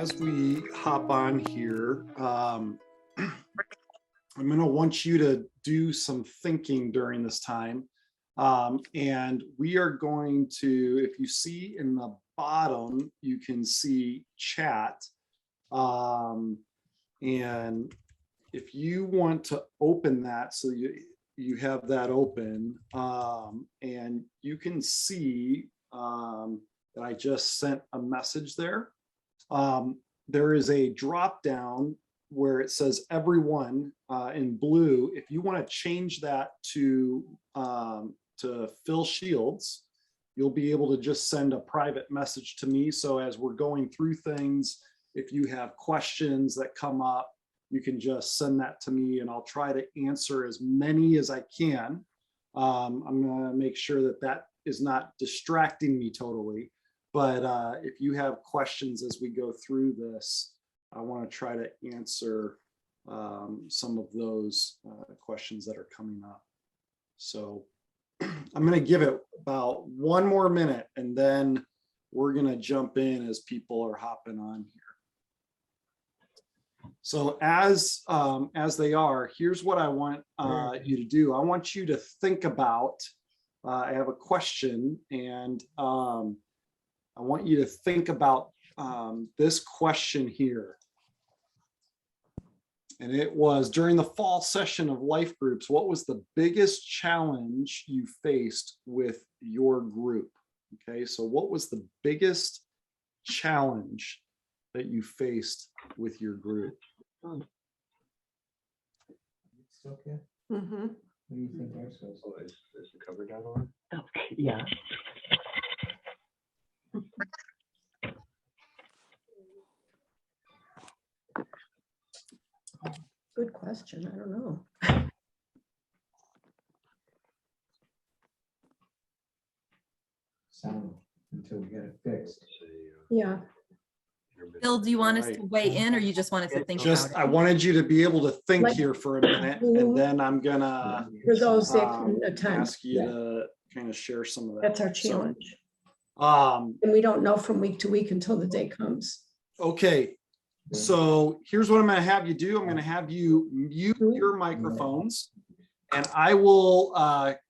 as we hop on here, I'm going to want you to do some thinking during this time. And we are going to, if you see in the bottom, you can see chat. And if you want to open that, so you have that open, and you can see that I just sent a message there. There is a drop down where it says everyone in blue. If you want to change that to Phil Shields, you'll be able to just send a private message to me. So as we're going through things, if you have questions that come up, you can just send that to me and I'll try to answer as many as I can. I'm going to make sure that that is not distracting me totally. But if you have questions as we go through this, I want to try to answer some of those questions that are coming up. So I'm going to give it about one more minute and then we're going to jump in as people are hopping on here. So as they are, here's what I want you to do. I want you to think about, I have a question, and I want you to think about this question here. And it was, during the fall session of life groups, what was the biggest challenge you faced with your group? Okay, so what was the biggest challenge that you faced with your group? It's okay. Mm-hmm. What do you think ours was? Oh, is the cover down on? Okay, yeah. Good question. I don't know. Sound until we get it fixed. Yeah. Bill, do you want us Right. to weigh in or you just want us to think Just, about I it? wanted you to be able to think Like- here for a minute, and then I'm gonna For those that can attend. ask you to kind of share some of that. That's our So, challenge. Um, And we don't know from week to week until the day comes. okay, so here's what I'm gonna have you do. I'm gonna have you mute your microphones, and I will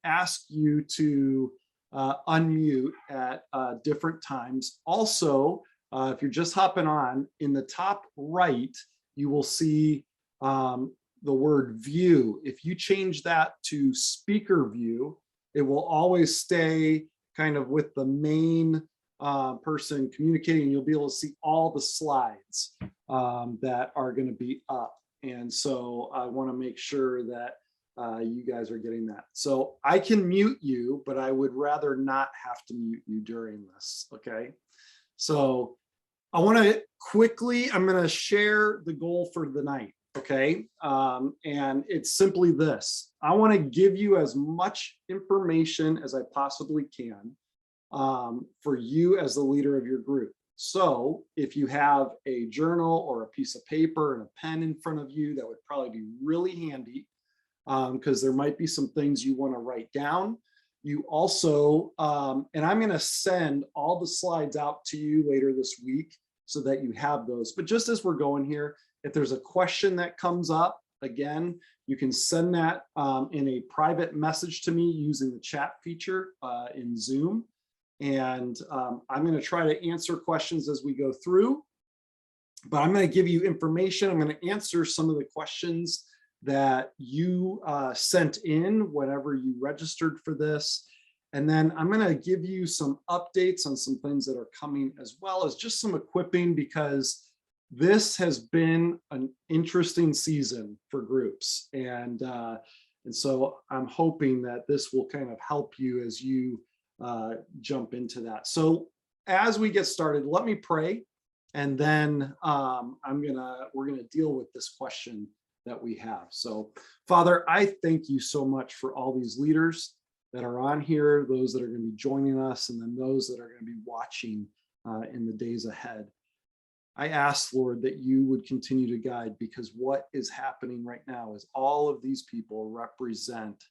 ask you to unmute at different times. Also, if you're just hopping on, in the top right, you will see the word view. If you change that to speaker view, it will always stay kind of with the main person communicating. You'll be able to see all the slides that are going to be up. And so I want to make sure that you guys are getting that. So I can mute you, but I would rather not have to mute you during this. Okay. So I want to quickly, I'm going to share the goal for the night. Okay. And it's simply this. I want to give you as much information as I possibly can for you as the leader of your group. So if you have a journal or a piece of paper and a pen in front of you, that would probably be really handy, because there might be some things you want to write down. You also, and I'm going to send all the slides out to you later this week so that you have those. But just as we're going here, if there's a question that comes up, again, you can send that in a private message to me using the chat feature in Zoom. And I'm going to try to answer questions as we go through, but I'm going to give you information. I'm going to answer some of the questions that you sent in whenever you registered for this. And then I'm going to give you some updates on some things that are coming, as well as just some equipping, because this has been an interesting season for groups. And so I'm hoping that this will kind of help you as you jump into that. So as we get started, let me pray, and then we're gonna deal with this question that we have. So Father, I thank you so much for all these leaders that are on here, those that are going to be joining us, and then those that are going to be watching in the days ahead. I ask, Lord, that you would continue to guide, because what is happening right now is all of these people represent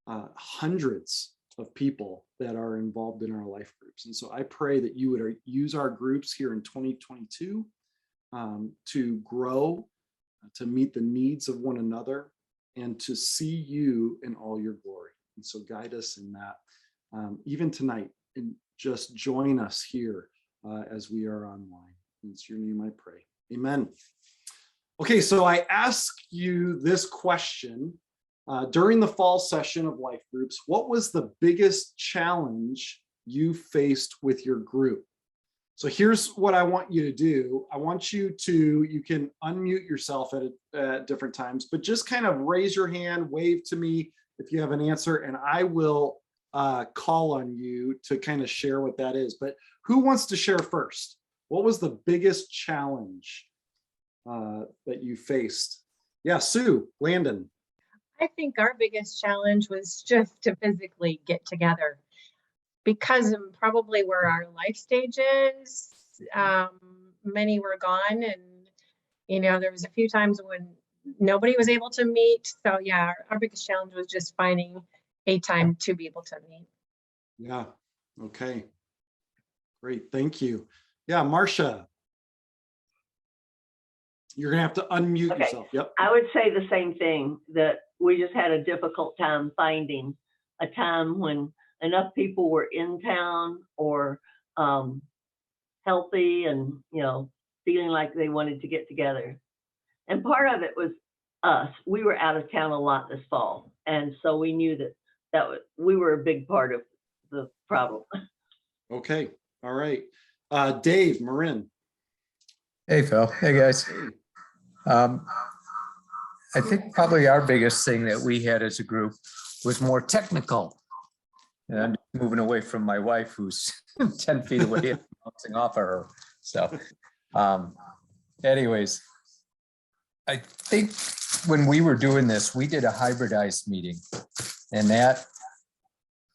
hundreds of people that are involved in our life groups. And so I pray that you would use our groups here in 2022 to grow, to meet the needs of one another, and to see you in all your glory. And so guide us in that, even tonight, and just join us here as we are online. It's your name I pray. Amen. Okay, so I ask you this question during the fall session of life groups. What was the biggest challenge you faced with your group? So here's what I want you to do. I want you can unmute yourself at different times, but just kind of raise your hand, wave to me if you have an answer, and I will call on you to kind of share what that is. But who wants to share first? What was the biggest challenge that you faced? Yeah, Sue, Landon. I think our biggest challenge was just to physically get together because of probably where our life stage is. Many were gone, and there was a few times when nobody was able to meet. So yeah, our biggest challenge was just finding a time to be able to meet. Yeah. Okay. Great. Thank you. Yeah, Marcia. You're gonna have to unmute Okay. yourself. Yep. I would say the same thing, that we just had a difficult time finding a time when enough people were in town or healthy and, feeling like they wanted to get together. And part of it was us. We were out of town a lot this fall. And so we knew that we were a big part of the problem. Okay. All right. Dave, Marin. Hey, Phil. Hey, guys. I think probably our biggest thing that we had as a group was more technical. And I'm moving away from my wife, who's 10 feet away and bouncing off of her. So anyways, I think when we were doing this, we did a hybridized meeting, and that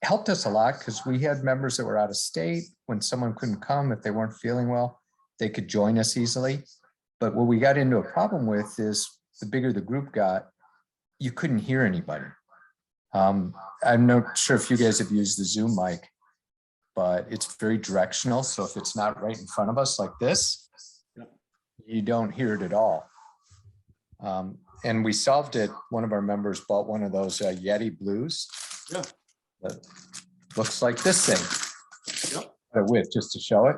helped us a lot because we had members that were out of state. When someone couldn't come, if they weren't feeling well, they could join us easily. But what we got into a problem with is the bigger the group got, you couldn't hear anybody. I'm not sure if you guys have used the Zoom mic, but it's very directional. So if it's not right in front of us like this, you don't hear it at all. And we solved it. One of our members bought one of those Yeti Blues. Yeah. That looks like this thing. Yep. With just to show it.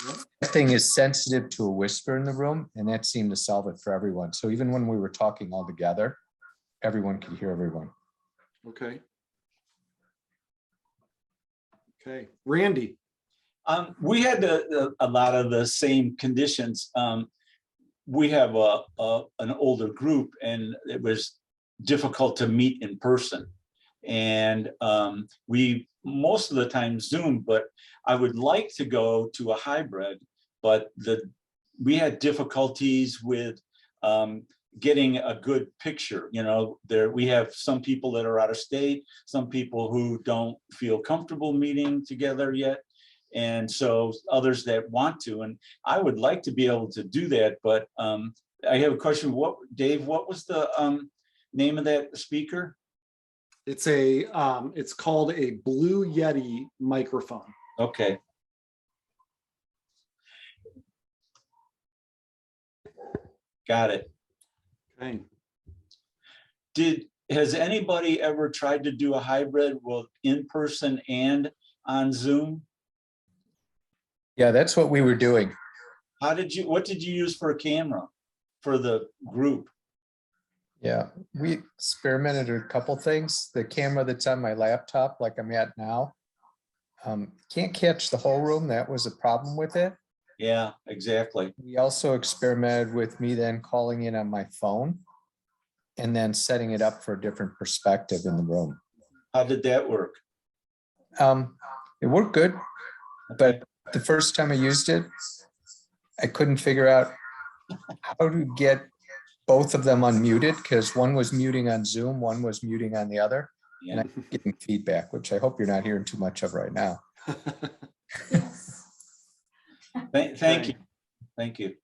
Yep. That thing is sensitive to a whisper in the room, and that seemed to solve it for everyone. So even when we were talking all together, everyone could hear everyone. Okay. Okay. Randy. We had a lot of the same conditions. We have an older group, and it was difficult to meet in person. And we most of the time Zoom, but I would like to go to a hybrid, but we had difficulties with getting a good picture. We have some people that are out of state, some people who don't feel comfortable meeting together yet, and so others that want to. And I would like to be able to do that, but I have a question. Dave, what was the name of that speaker? It's called a Blue Yeti microphone. Okay. Got it. Okay. Has anybody ever tried to do a hybrid with in person and on Zoom? Yeah, that's what we were doing. What did you use for a camera for the group? Yeah, we experimented with a couple things. The camera that's on my laptop, like I'm at now, can't catch the whole room. That was a problem with it. Yeah, exactly. We also experimented with me then calling in on my phone and then setting it up for a different perspective in the room. How did that work? It worked good, but the first time I used it, I couldn't figure out how to get both of them unmuted, because one was muting on Zoom, one was muting on the other. Yeah. And I'm getting feedback, which I hope you're not hearing too much of right now. Thank you. Thank you.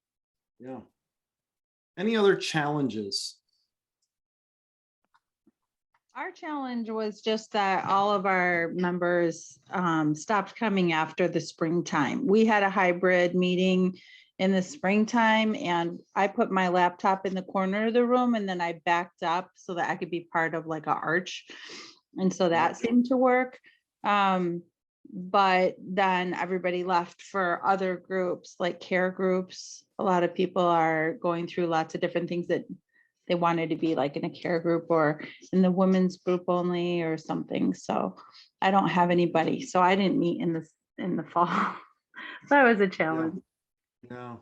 Yeah. Any other challenges? Our challenge was just that all of our members stopped coming after the springtime. We had a hybrid meeting in the springtime, and I put my laptop in the corner of the room and then I backed up so that I could be part of like an arch. And so that seemed to work. But then everybody left for other groups, like care groups. A lot of people are going through lots of different things that they wanted to be like in a care group or in the women's group only or something. So I don't have anybody. So I didn't meet in the fall. So that was a challenge. Yeah.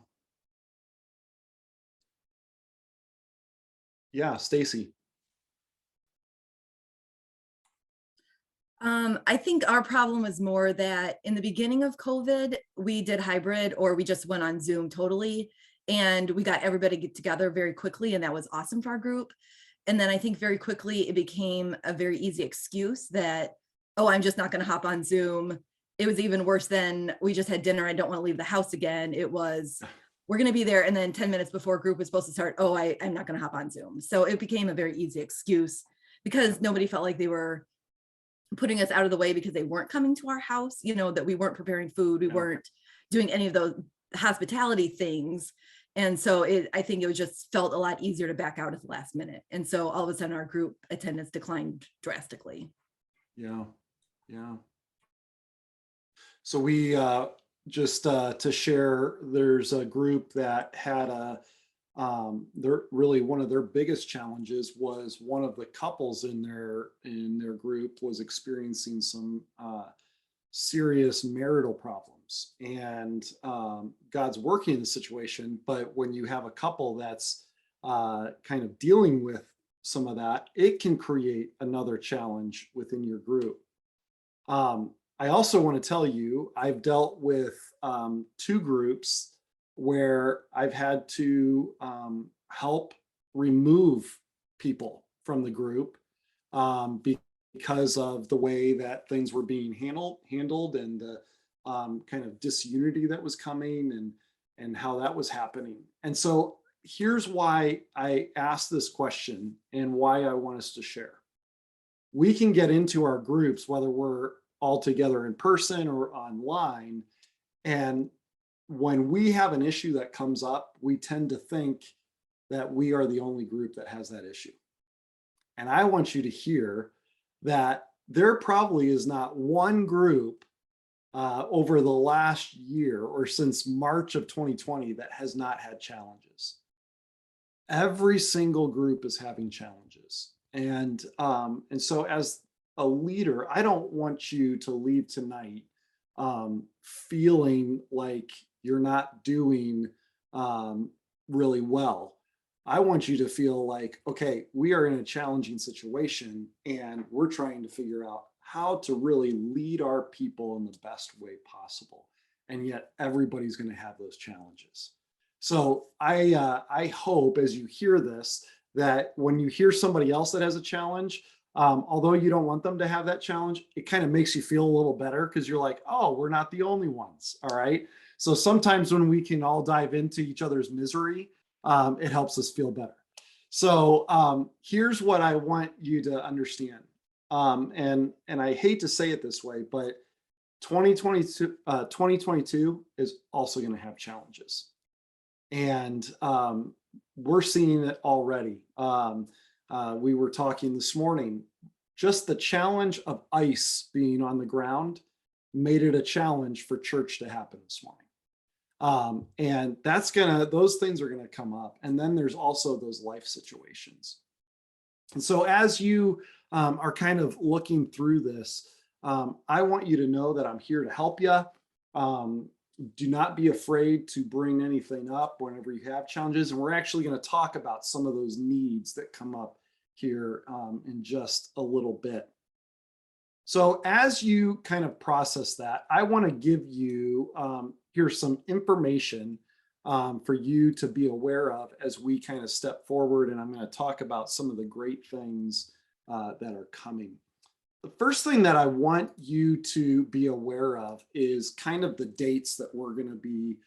Yeah, Stacy. I think our problem was more that in the beginning of COVID, we did hybrid or we just went on Zoom totally. And we got everybody get together very quickly, and that was awesome for our group. And then I think very quickly it became a very easy excuse that, oh, I'm just not going to hop on Zoom. It was even worse than we just had dinner. I don't want to leave the house again. It was, we're going to be there. And then 10 minutes before group was supposed to start, oh, I'm not going to hop on Zoom. So it became a very easy excuse because nobody felt like they were putting us out of the way because they weren't coming to our house, you know, that we weren't preparing food. We weren't doing any of those hospitality things. And so I think it was just felt a lot easier to back out at the last minute. And so all of a sudden our group attendance declined drastically. Yeah. Yeah. So we just to share, there's a group that had they're really one of their biggest challenges was one of the couples in their group was experiencing some serious marital problems, and God's working in the situation. But when you have a couple that's kind of dealing with some of that, it can create another challenge within your group. I also want to tell you, I've dealt with 2 groups where I've had to help remove people from the group because of the way that things were being handled and the kind of disunity that was coming and how that was happening. And so here's why I asked this question and why I want us to share. We can get into our groups, whether we're all together in person or online, and when we have an issue that comes up, we tend to think that we are the only group that has that issue. And I want you to hear that there probably is not one group over the last year or since March of 2020 that has not had challenges. Every single group is having challenges. And so as a leader, I don't want you to leave tonight feeling like you're not doing really well. I want you to feel like, okay, we are in a challenging situation and we're trying to figure out how to really lead our people in the best way possible. And yet everybody's going to have those challenges. So I hope as you hear this, that when you hear somebody else that has a challenge, although you don't want them to have that challenge, it kind of makes you feel a little better because you're like, oh, we're not the only ones. All right. So sometimes when we can all dive into each other's misery, it helps us feel better. So here's what I want you to understand. And I hate to say it this way, but 2022 is also going to have challenges. And we're seeing it already. We were talking this morning, just the challenge of ice being on the ground made it a challenge for church to happen this morning. And those things are gonna come up. And then there's also those life situations. And so as you are kind of looking through this, I want you to know that I'm here to help you. Do not be afraid to bring anything up whenever you have challenges. And we're actually going to talk about some of those needs that come up here in just a little bit. So as you kind of process that, I want to give you here's some information for you to be aware of as we kind of step forward. And I'm going to talk about some of the great things that are coming. The first thing that I want you to be aware of is kind of the dates that we're going to be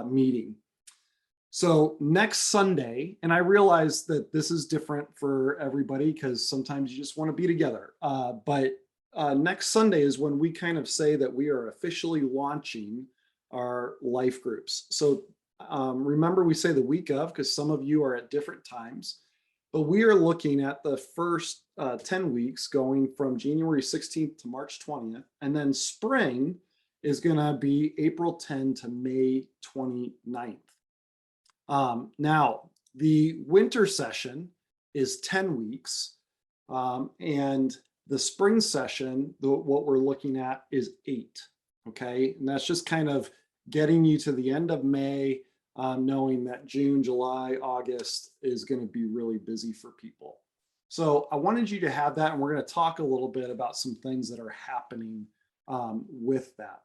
meeting. So next Sunday, and I realize that this is different for everybody because sometimes you just want to be together. But next Sunday is when we kind of say that we are officially launching our life groups. So remember we say the week of, because some of you are at different times, but we are looking at the first 10 weeks going from January 16th to March 20th. And then spring is going to be April 10 to May 29th. Now, the winter session is 10 weeks. And the spring session, what we're looking at is 8. Okay. And that's just kind of getting you to the end of May, knowing that June, July, August is going to be really busy for people. So I wanted you to have that, and we're going to talk a little bit about some things that are happening with that.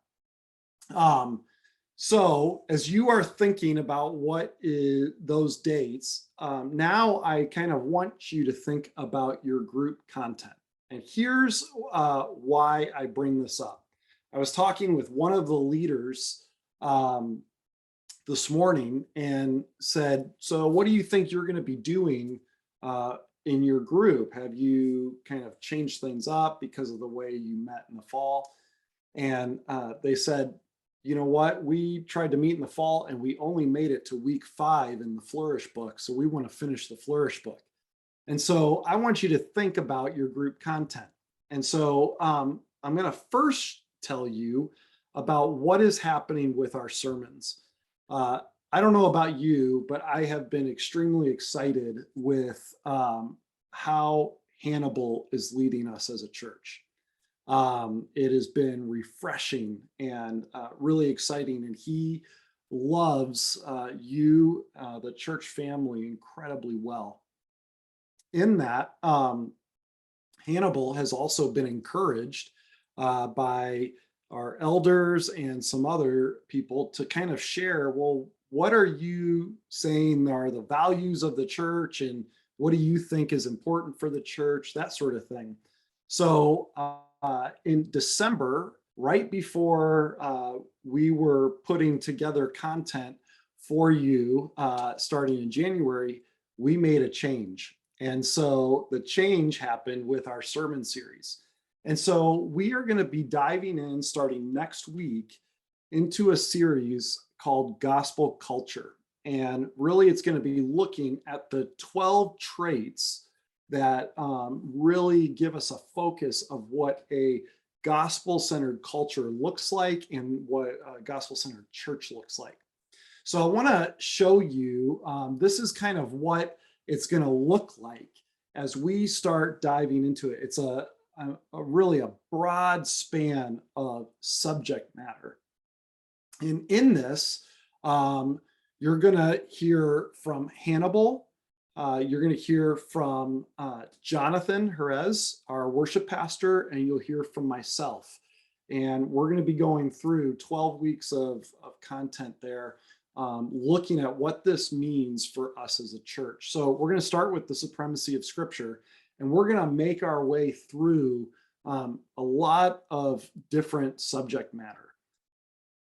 So as you are thinking about what is those dates, now I kind of want you to think about your group content. And here's why I bring this up. I was talking with one of the leaders this morning and said, so what do you think you're going to be doing in your group? Have you kind of changed things up because of the way you met in the fall? And they said, you know what, we tried to meet in the fall and we only made it to week 5 in the Flourish book. So we want to finish the Flourish book. And so I want you to think about your group content. And so I'm going to first tell you about what is happening with our sermons. I don't know about you, but I have been extremely excited with how Hannibal is leading us as a church. It has been refreshing and really exciting, and he loves you, the church family, incredibly well. In that, Hannibal has also been encouraged by our elders and some other people to kind of share, well, what are you saying are the values of the church, and what do you think is important for the church, that sort of thing. So in December, right before we were putting together content for you starting in January, we made a change. And so the change happened with our sermon series. And so we are going to be diving in starting next week into a series called Gospel Culture. And really it's going to be looking at the 12 traits that really give us a focus of what a gospel-centered culture looks like and what a gospel-centered church looks like. So I want to show you, this is kind of what it's going to look like as we start diving into it. It's a really a broad span of subject matter. And in this, you're going to hear from Hannibal. You're going to hear from Jonathan Jerez, our worship pastor, and you'll hear from myself. And we're going to be going through 12 weeks of content there, looking at what this means for us as a church. So we're going to start with the supremacy of Scripture, and we're going to make our way through a lot of different subject matter.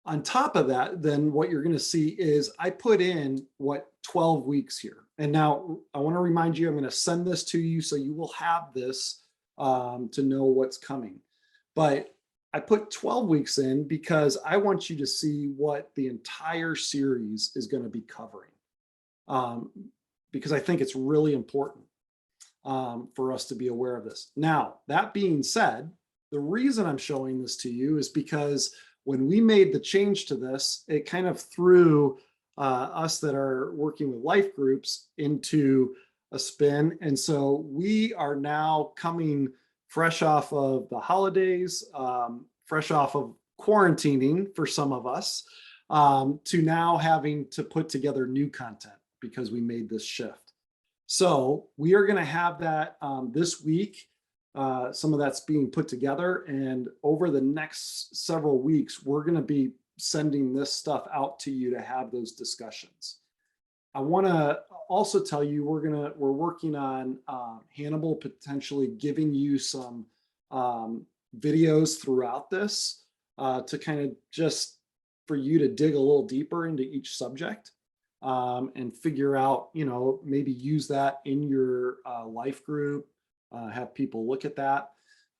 On top of that, then what you're going to see is I put in 12 weeks here. And now I want to remind you, I'm going to send this to you so you will have this to know what's coming. But I put 12 weeks in because I want you to see what the entire series is going to be covering. Because I think it's really important for us to be aware of this. Now, that being said, the reason I'm showing this to you is because when we made the change to this, it kind of threw us that are working with life groups into a spin. And so we are now coming fresh off of the holidays, fresh off of quarantining for some of us, to now having to put together new content because we made this shift. So we are going to have that this week. Some of that's being put together, and over the next several weeks, we're going to be sending this stuff out to you to have those discussions. I want to also tell you we're working on Hannibal potentially giving you some videos throughout this to kind of just for you to dig a little deeper into each subject and figure out, maybe use that in your life group. Have people look at that.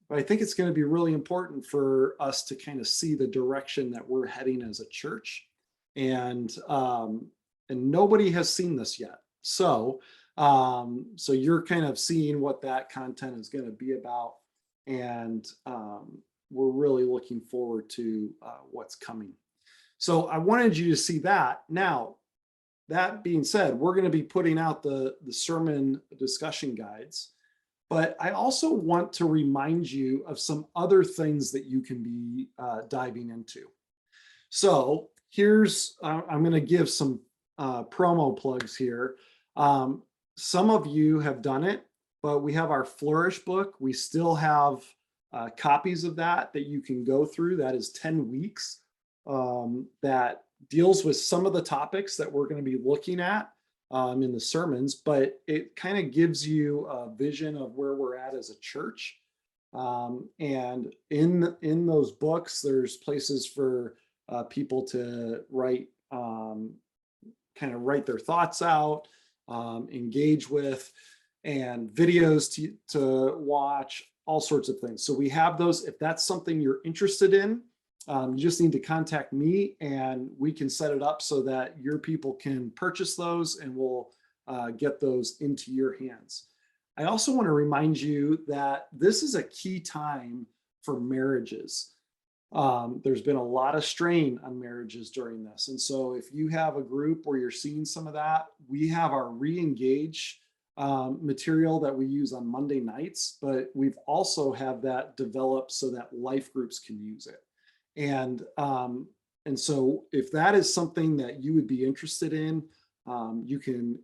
But I think it's going to be really important for us to kind of see the direction that we're heading as a church. And and nobody has seen this yet. So, so you're kind of seeing what that content is going to be about. And we're really looking forward to what's coming. So I wanted you to see that. Now, that being said, we're going to be putting out the sermon discussion guides, but I also want to remind you of some other things that you can be diving into. So here's, I'm going to give some promo plugs here. Some of you have done it, but we have our Flourish book. We still have copies of that you can go through. That is 10 weeks that deals with some of the topics that we're going to be looking at in the sermons, but it kind of gives you a vision of where we're at as a church. And in those books, there's places for people to write, kind of write their thoughts out, engage with, and videos to watch, all sorts of things. So we have those. If that's something you're interested in, you just need to contact me and we can set it up so that your people can purchase those and we'll get those into your hands. I also want to remind you that this is a key time for marriages. There's been a lot of strain on marriages during this. And so if you have a group where you're seeing some of that, we have our re-engage material that we use on Monday nights, but we've also have that developed so that life groups can use it. And so if that is something that you would be interested in, you can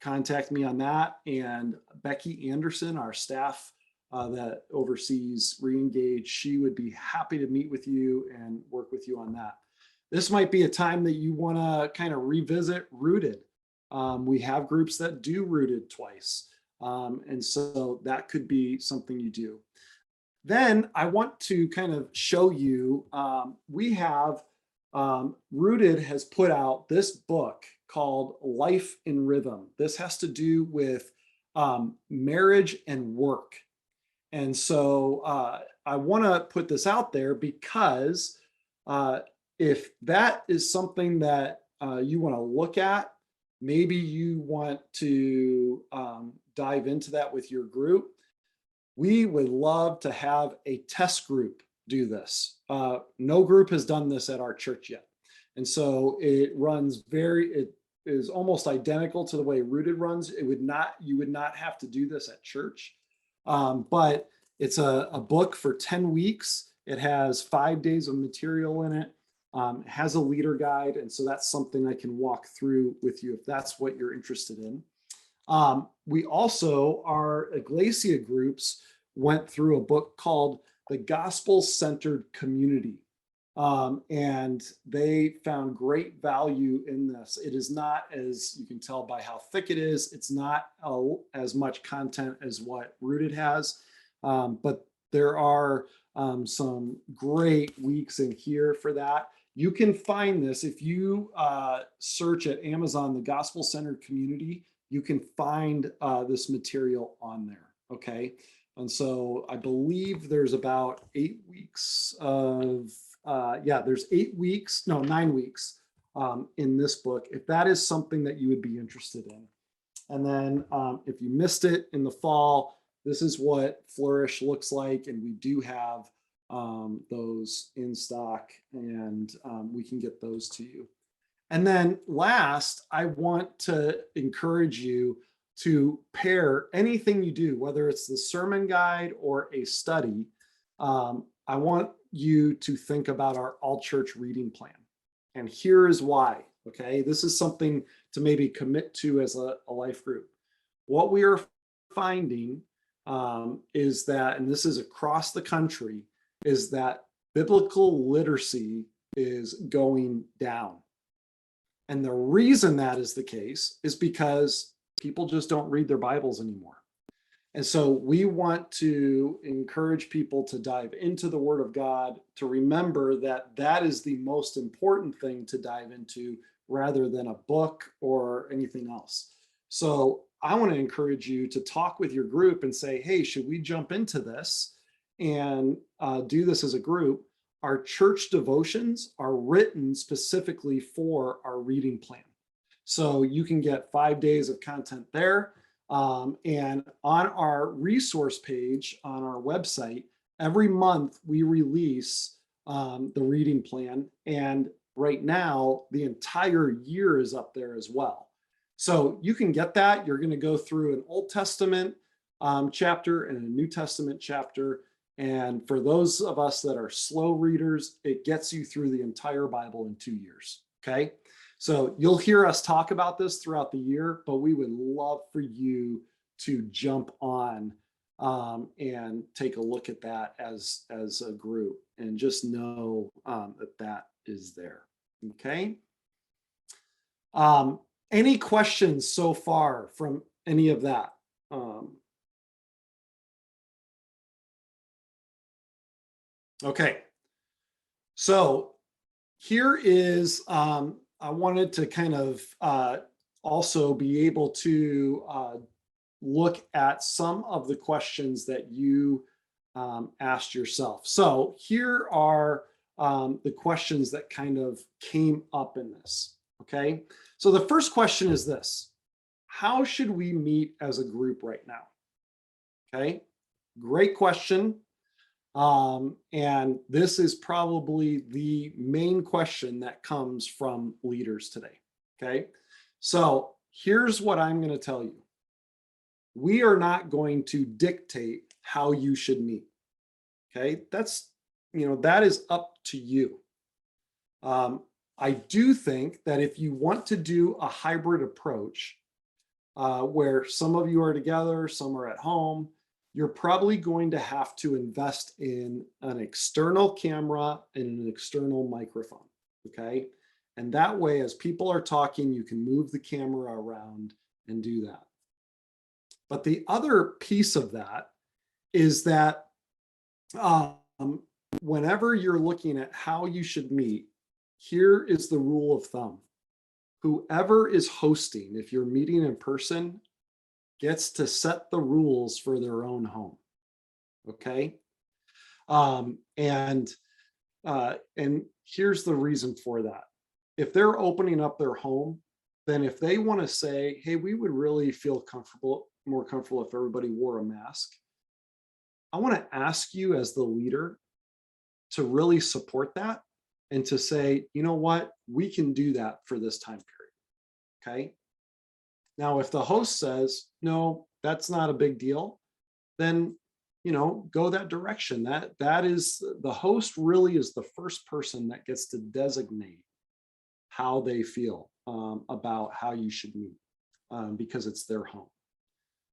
contact me on that. And Becky Anderson, our staff that oversees Reengage, she would be happy to meet with you and work with you on that. This might be a time that you want to kind of revisit Rooted. We have groups that do Rooted twice. And so that could be something you do. Then I want to kind of show you, we have, Rooted has put out this book called Life in Rhythm. This has to do with marriage and work. And so I want to put this out there because if that is something that you want to look at, maybe you want to dive into that with your group, we would love to have a test group do this. No group has done this at our church yet. And so it runs it is almost identical to the way Rooted runs. You would not have to do this at church. But it's a book for 10 weeks. It has 5 days of material in it. It has a leader guide. And so that's something I can walk through with you if that's what you're interested in. We also, our Iglesia groups went through a book called The Gospel-Centered Community. And they found great value in this. It is not, as you can tell by how thick it is, it's not as much content as what Rooted has. But there are some great weeks in here for that. You can find this if you search at Amazon, The Gospel-Centered Community. You can find this material on there, okay? And so I believe there's about 8 weeks of, there's 8 weeks, no, 9 weeks in this book, if that is something that you would be interested in. And then if you missed it in the fall, this is what Flourish looks like. And we do have those in stock and we can get those to you. And then last, I want to encourage you to pair anything you do, whether it's the sermon guide or a study. I want you to think about our all church reading plan. And here is why, okay? This is something to maybe commit to as a life group. What we are finding is that, and this is across the country, is that biblical literacy is going down. And the reason that is the case is because people just don't read their Bibles anymore. And so we want to encourage people to dive into the Word of God, to remember that that is the most important thing to dive into rather than a book or anything else. So I want to encourage you to talk with your group and say, hey, should we jump into this and do this as a group? Our church devotions are written specifically for our reading plan. So you can get 5 days of content there. And on our resource page on our website, every month we release the reading plan. And right now, the entire year is up there as well. So you can get that. You're going to go through an Old Testament chapter and a New Testament chapter. And for those of us that are slow readers, it gets you through the entire Bible in 2 years. Okay. So you'll hear us talk about this throughout the year, but we would love for you to jump on and take a look at that as a group, and just know that is there. Okay. Any questions so far from any of that? Okay. So here is, I wanted to kind of also be able to look at some of the questions that you asked yourself. So here are the questions that kind of came up in this. Okay. So the first question is this: how should we meet as a group right now? Okay. Great question. And this is probably the main question that comes from leaders today. Okay. So here's what I'm going to tell you. We are not going to dictate how you should meet. Okay. That's, that is up to you. I do think that if you want to do a hybrid approach, where some of you are together, some are at home, you're probably going to have to invest in an external camera and an external microphone, okay? And that way, as people are talking, you can move the camera around and do that. But the other piece of that is that whenever you're looking at how you should meet, here is the rule of thumb. Whoever is hosting, if you're meeting in person, gets to set the rules for their own home. Okay. And here's the reason for that. If they're opening up their home, then if they want to say, hey, we would really feel more comfortable if everybody wore a mask, I want to ask you as the leader to really support that and to say, you know what, we can do that for this time period. Okay. Now, if the host says, no, that's not a big deal, then, go that direction. That is, the host really is the first person that gets to designate how they feel about how you should meet, because it's their home.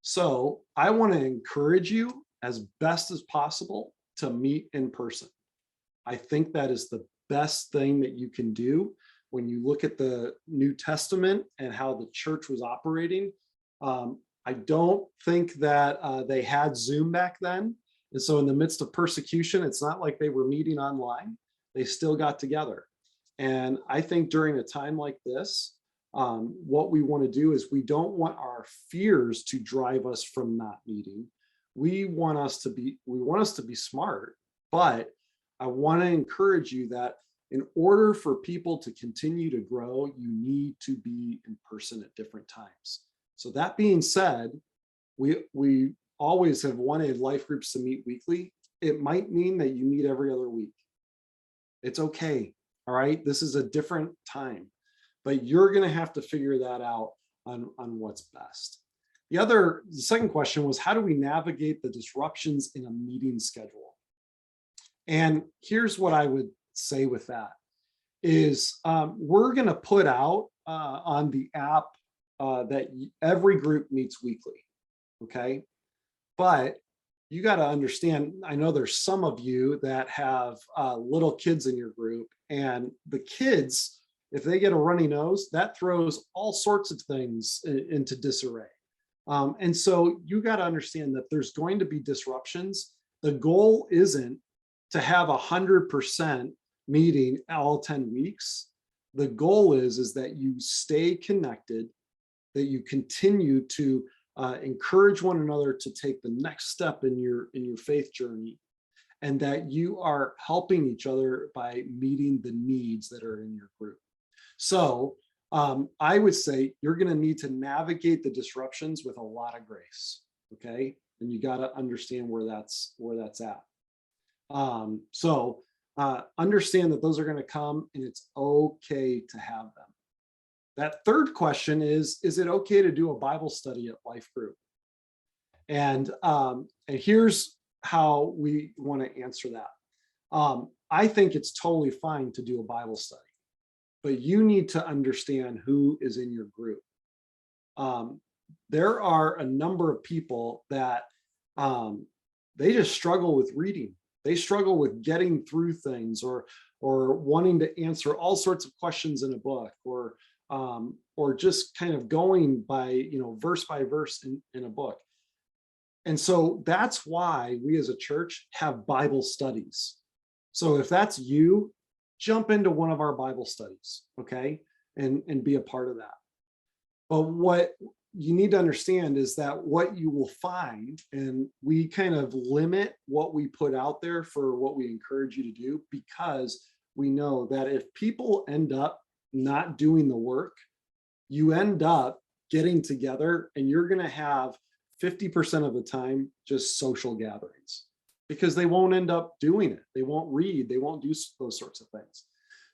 So I want to encourage you as best as possible to meet in person. I think that is the best thing that you can do. When you look at the New Testament and how the church was operating, I don't think that they had Zoom back then. And so in the midst of persecution, it's not like they were meeting online. They still got together. And I think during a time like this, what we want to do is we don't want our fears to drive us from not meeting. We want us to be smart, but I want to encourage you that in order for people to continue to grow, you need to be in person at different times. So that being said, we always have wanted life groups to meet weekly. It might mean that you meet every other week. It's okay. All right. This is a different time, but you're going to have to figure that out on what's best. The second question was, how do we navigate the disruptions in a meeting schedule? And here's what I would say with that is we're going to put out on the app that every group meets weekly. Okay. But you got to understand, I know there's some of you that have little kids in your group, and the kids, if they get a runny nose, that throws all sorts of things into disarray. And so you got to understand that there's going to be disruptions. The goal isn't to have 100% meeting all 10 weeks. The goal is that you stay connected, that you continue to encourage one another to take the next step in your faith journey, and that you are helping each other by meeting the needs that are in your group. So I would say you're going to need to navigate the disruptions with a lot of grace. Okay. And you got to understand where that's at. Understand that those are going to come and it's okay to have them. That third question is it okay to do a Bible study at Life Group? And here's how we want to answer that. I think it's totally fine to do a Bible study, but you need to understand who is in your group. There are a number of people that they just struggle with reading. They struggle with getting through things or wanting to answer all sorts of questions in a book or just kind of going by, verse by verse in a book. And so that's why we as a church have Bible studies. So if that's you, jump into one of our Bible studies, okay? And be a part of that. But what you need to understand is that what you will find, and we kind of limit what we put out there for what we encourage you to do, because we know that if people end up not doing the work, you end up getting together and you're going to have 50% of the time just social gatherings because they won't end up doing it. They won't read, they won't do those sorts of things.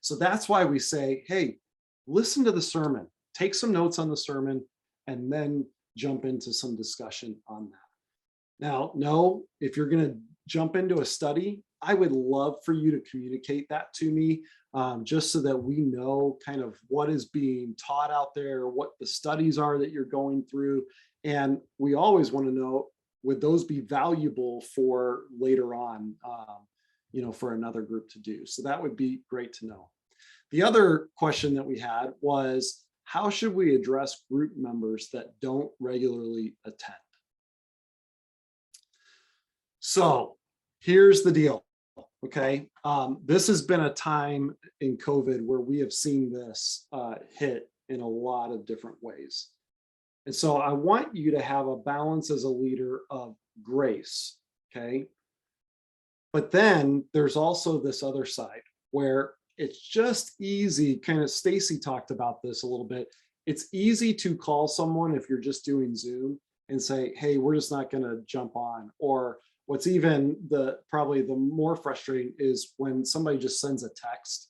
So that's why we say, hey, listen to the sermon, take some notes on the sermon, and then jump into some discussion on that. Now, no, if you're going to jump into a study, I would love for you to communicate that to me, just so that we know kind of what is being taught out there, what the studies are that you're going through. And we always want to know, would those be valuable for later on, for another group to do? So that would be great to know. The other question that we had was, how should we address group members that don't regularly attend? So here's the deal, okay? This has been a time in COVID where we have seen this hit in a lot of different ways. And so I want you to have a balance as a leader of grace, okay? But then there's also this other side where it's just easy, kind of Stacy talked about this a little bit. It's easy to call someone if you're just doing Zoom and say, hey, we're just not going to jump on. Or what's even probably the more frustrating is when somebody just sends a text,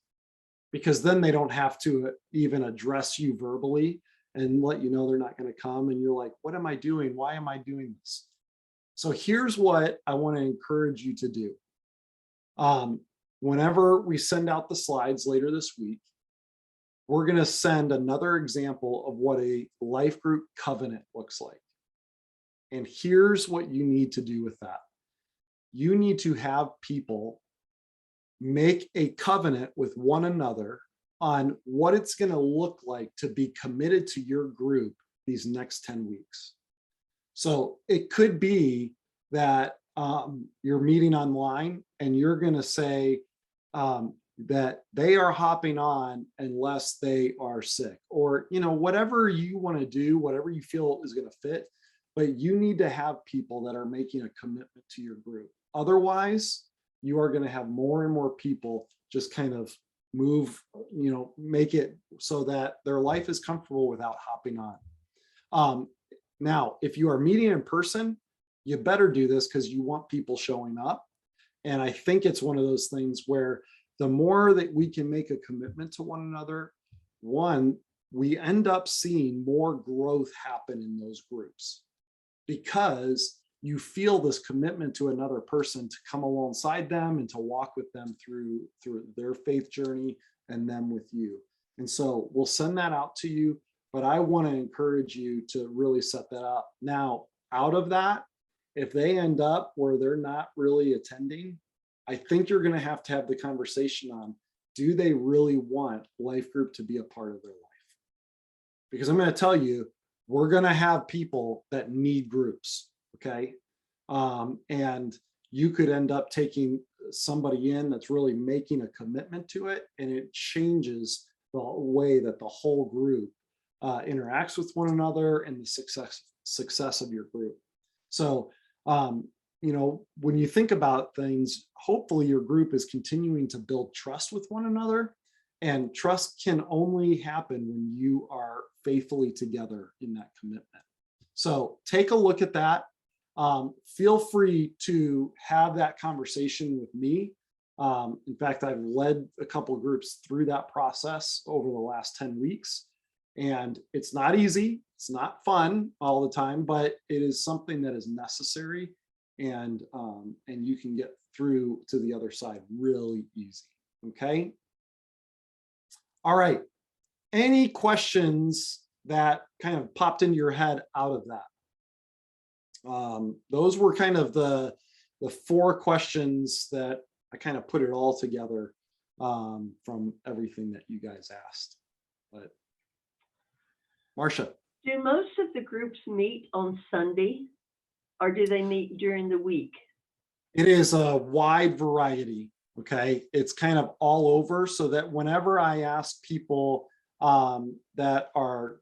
because then they don't have to even address you verbally and let you know they're not going to come. And you're like, what am I doing? Why am I doing this? So here's what I want to encourage you to do. Whenever we send out the slides later this week, we're going to send another example of what a life group covenant looks like. And here's what you need to do with that. You need to have people make a covenant with one another on what it's going to look like to be committed to your group these next 10 weeks. So it could be that you're meeting online and you're going to say that they are hopping on unless they are sick, or whatever you want to do, whatever you feel is going to fit. But you need to have people that are making a commitment to your group. Otherwise, you are going to have more and more people just kind of move, make it so that their life is comfortable without hopping on. Now, if you are meeting in person, you better do this because you want people showing up. And I think it's one of those things where the more that we can make a commitment to one another, we end up seeing more growth happen in those groups because you feel this commitment to another person to come alongside them and to walk with them through their faith journey and them with you. And so we'll send that out to you, but I want to encourage you to really set that up. Now, out of that, if they end up where they're not really attending, I think you're going to have the conversation on, do they really want life group to be a part of their life? Because I'm going to tell you, we're going to have people that need groups, okay? And you could end up taking somebody in that's really making a commitment to it, and it changes the way that the whole group interacts with one another and the success of your group. So, when you think about things, hopefully your group is continuing to build trust with one another And trust can only happen when you are faithfully together in that commitment. So take a look at that. Feel free to have that conversation with me. In fact, I've led a couple of groups through that process over the last 10 weeks. And it's not easy, it's not fun all the time, but it is something that is necessary, and you can get through to the other side really easy. Okay. All right. Any questions that kind of popped into your head out of that? Those were kind of the 4 questions that I kind of put it all together from everything that you guys asked. But Marcia. Do most of the groups meet on Sunday, or do they meet during the week? It is a wide variety. Okay. It's kind of all over, so that whenever I ask people that are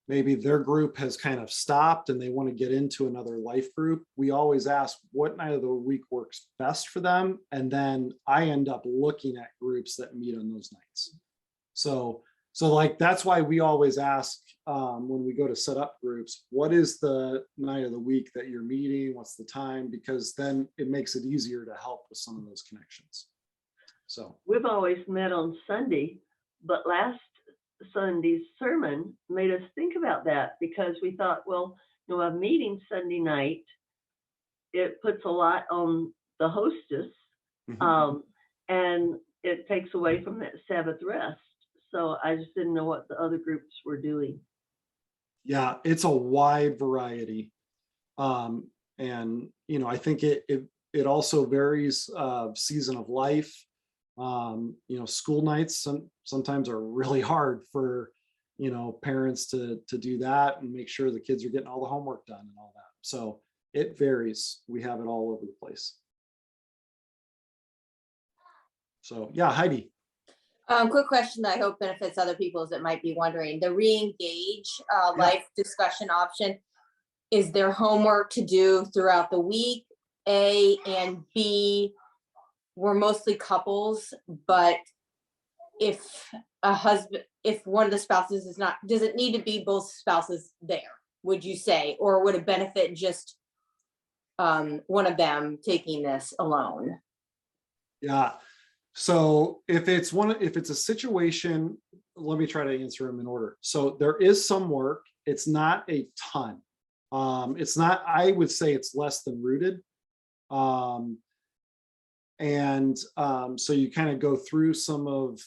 maybe their group has kind of stopped and they want to get into another life group, we always ask what night of the week works best for them. And then I end up looking at groups that meet on those nights. So like, that's why we always ask when we go to set up groups, what is the night of the week that you're meeting? What's the time? Because then it makes it easier to help with some of those connections. So We've always met on Sunday, but last Sunday's sermon made us think about that, because we thought, well, a meeting Sunday night, it puts a lot on the hostess, and it takes away from that Sabbath rest. So I just didn't know what the other groups were doing. yeah, it's a wide variety. And I think it also varies season of life. School nights sometimes are really hard for parents to do that and make sure the kids are getting all the homework done and all that. So it varies. We have it all over the place. So yeah, Heidi. Quick question that I hope benefits other people that might be wondering. The re-engage life discussion option, is there homework to do throughout the week? A, and B, we're mostly couples, but if one of the spouses is not, does it need to be both spouses there, would you say? Or would it benefit just one of them taking this alone? Yeah. So if it's a situation, let me try to answer them in order. So there is some work. It's not a ton. It's not, I would say it's less than rooted. So you kind of go through some of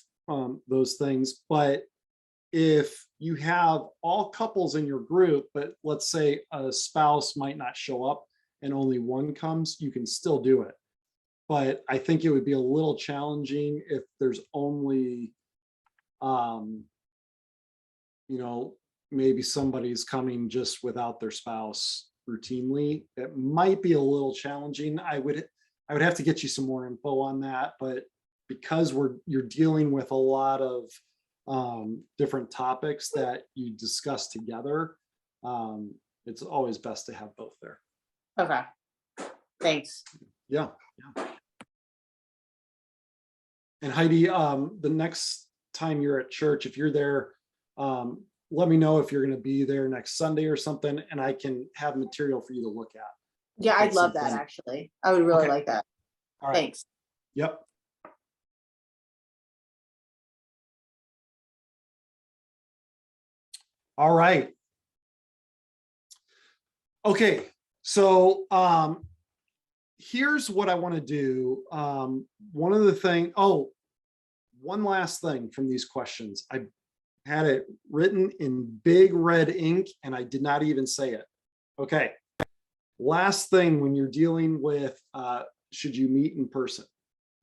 those things. But if you have all couples in your group, but let's say a spouse might not show up and only one comes, you can still do it. But I think it would be a little challenging if there's only, maybe somebody's coming just without their spouse routinely. It might be a little challenging. I would have to get you some more info on that, but because you're dealing with a lot of different topics that you discuss together, it's always best to have both there. Okay, thanks. Yeah. And Heidi, the next time you're at church, if you're there, let me know if you're going to be there next Sunday or something, and I can have material for you to look at. Yeah, I'd love that, actually. I would really like that. All right. Thanks. Yep. All right. Okay, so here's what I want to do. One of the things, one last thing from these questions. I had it written in big red ink and I did not even say it. Okay. Last thing, when you're dealing with, should you meet in person?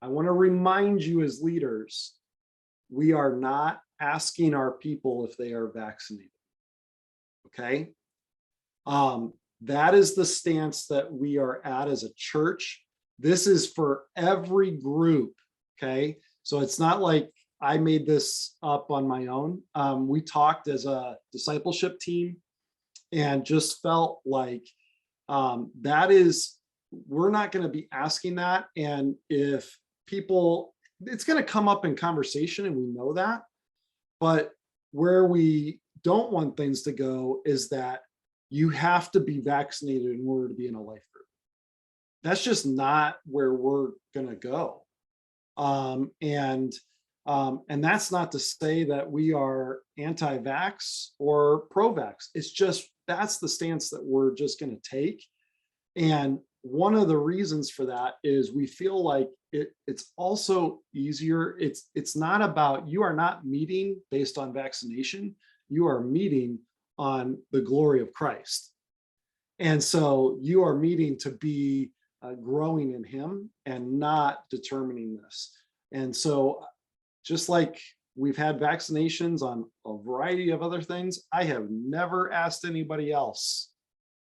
I want to remind you as leaders, we are not asking our people if they are vaccinated. Okay. That is the stance that we are at as a church. This is for every group. Okay. So it's not like I made this up on my own. We talked as a discipleship team and just felt like we're not going to be asking that. And if people it's going to come up in conversation, and we know that. But where we don't want things to go is that you have to be vaccinated in order to be in a life group. That's just not where we're going to go. And that's not to say that we are anti-vax or pro-vax. It's just, that's the stance that we're just going to take. And one of the reasons for that is we feel like it's also easier. It's not about, you are not meeting based on vaccination. You are meeting on the glory of Christ. And so you are meeting to be growing in him and not determining this. And so just like we've had vaccinations on a variety of other things, I have never asked anybody else,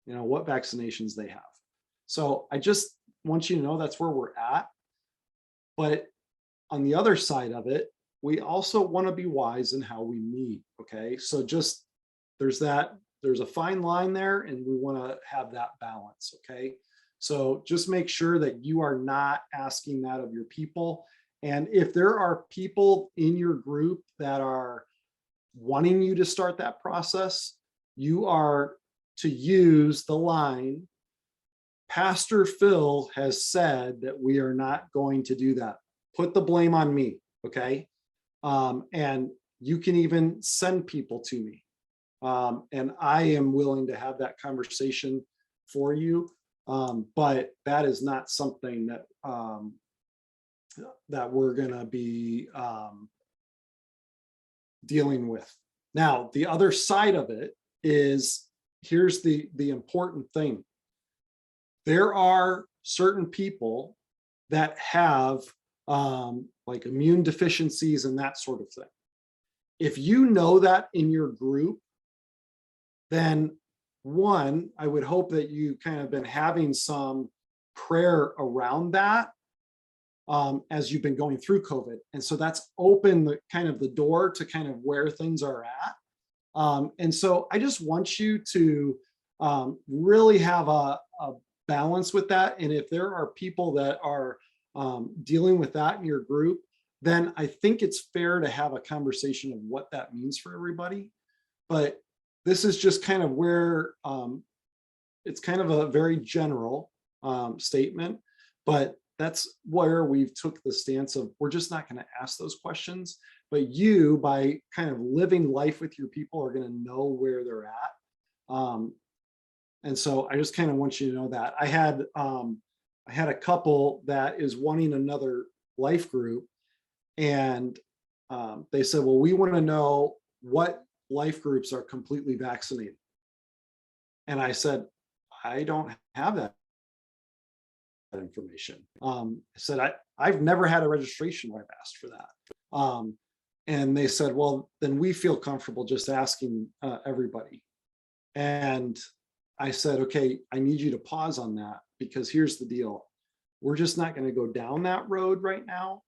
what vaccinations they have. So I just want you to know that's where we're at. But on the other side of it, we also want to be wise in how we meet. Okay. So just there's a fine line there, and we want to have that balance. Okay. So just make sure that you are not asking that of your people. And if there are people in your group that are wanting you to start that process, you are to use the line, Pastor Phil has said that we are not going to do that. Put the blame on me, okay? And you can even send people to me. And I am willing to have that conversation for you. But that is not something that that we're gonna be dealing with. Now, the other side of it is, here's the important thing. There are certain people that have like immune deficiencies and that sort of thing. If you know that in your group, then one, I would hope that you kind of been having some prayer around that as you've been going through COVID. And so that's opened the door to kind of where things are at. And so I just want you to really have a balance with that. And if there are people that are dealing with that in your group, then I think it's fair to have a conversation of what that means for everybody. But this is just kind of where it's kind of a very general statement, but that's where we've took the stance of, we're just not going to ask those questions, but you, by kind of living life with your people, are going to know where they're at. And so I just kind of want you to know that. I had a couple that is wanting another life group, and they said, well, we want to know what life groups are completely vaccinated. And I said, I don't have that information. I said, I've never had a registration where I've asked for that. And they said, well, then we feel comfortable just asking everybody. And I said, okay, I need you to pause on that, because here's the deal. We're just not going to go down that road right now.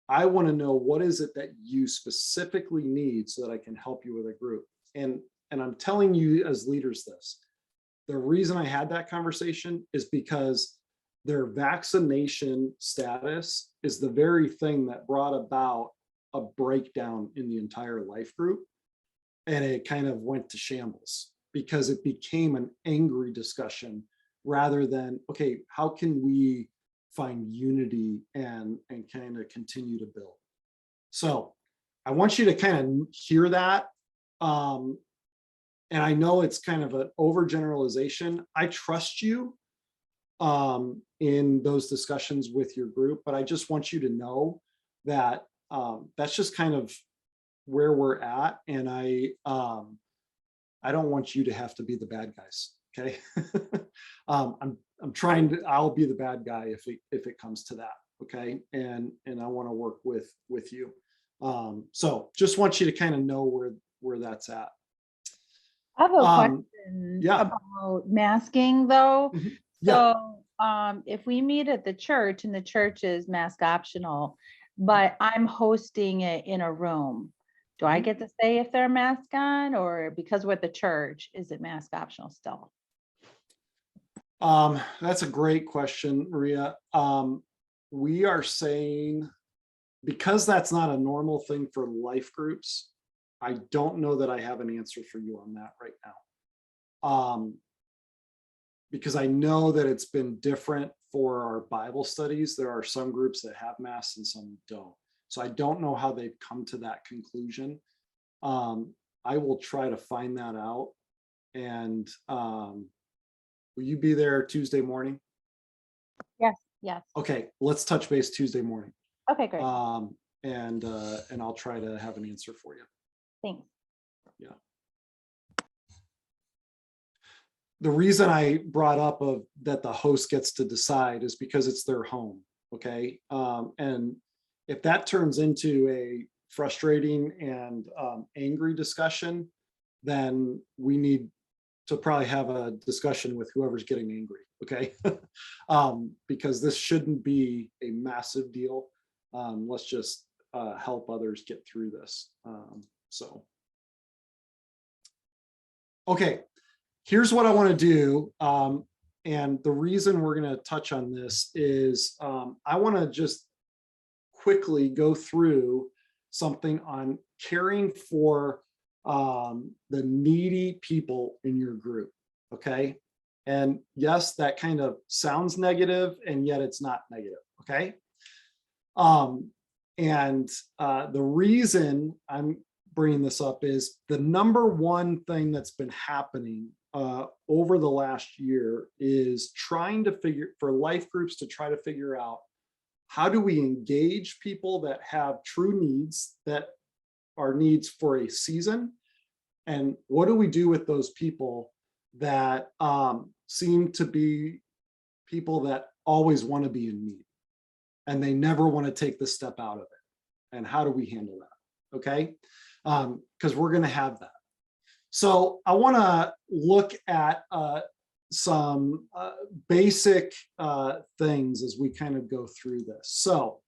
I want to know, what is it that you specifically need so that I can help you with a group. And I'm telling you as leaders this, the reason I had that conversation is because their vaccination status is the very thing that brought about a breakdown in the entire life group. And it kind of went to shambles because it became an angry discussion rather than, okay, how can we find unity and kind of continue to build. So I want you to kind of hear that. And I know it's kind of an overgeneralization. I trust you in those discussions with your group, but I just want you to know that that's just kind of where we're at. And I don't want you to have to be the bad guys. Okay. I'm trying to, I'll be the bad guy if it comes to that. Okay. And I want to work with you. So just want you to kind of know where that's at. I have a question about masking though. Yeah. So if we meet at the church and the church is mask optional, but I'm hosting it in a room, do I get to say if they're mask on, or because we're at the church, is it mask optional still? That's a great question, Maria. We are saying because that's not a normal thing for life groups, I don't know that I have an answer for you on that right now. Because I know that it's been different for our Bible studies. There are some groups that have Mass and some don't. So I don't know how they've come to that conclusion. I will try to find that out. And will you be there Tuesday morning? Yes, yes. Okay, let's touch base Tuesday morning. Okay, great. And I'll try to have an answer for you. Thanks. Yeah. The reason I brought up of that the host gets to decide is because it's their home. Okay. And if that turns into a frustrating and angry discussion, then we need to probably have a discussion with whoever's getting angry. Okay. Because this shouldn't be a massive deal. Let's just help others get through this. Okay. Here's what I want to do. And the reason we're going to touch on this is I want to just quickly go through something on caring for the needy people in your group. Okay. And yes, that kind of sounds negative, and yet it's not negative. Okay. And the reason I'm bringing this up is the number one thing that's been happening over the last year is trying to for life groups to try to figure out how do we engage people that have true needs, that are needs for a season, and what do we do with those people that seem to be people that always want to be in need and they never want to take the step out of it, and how do we handle that? Okay, because we're going to have that. So I want to look at some basic things as we kind of go through this. So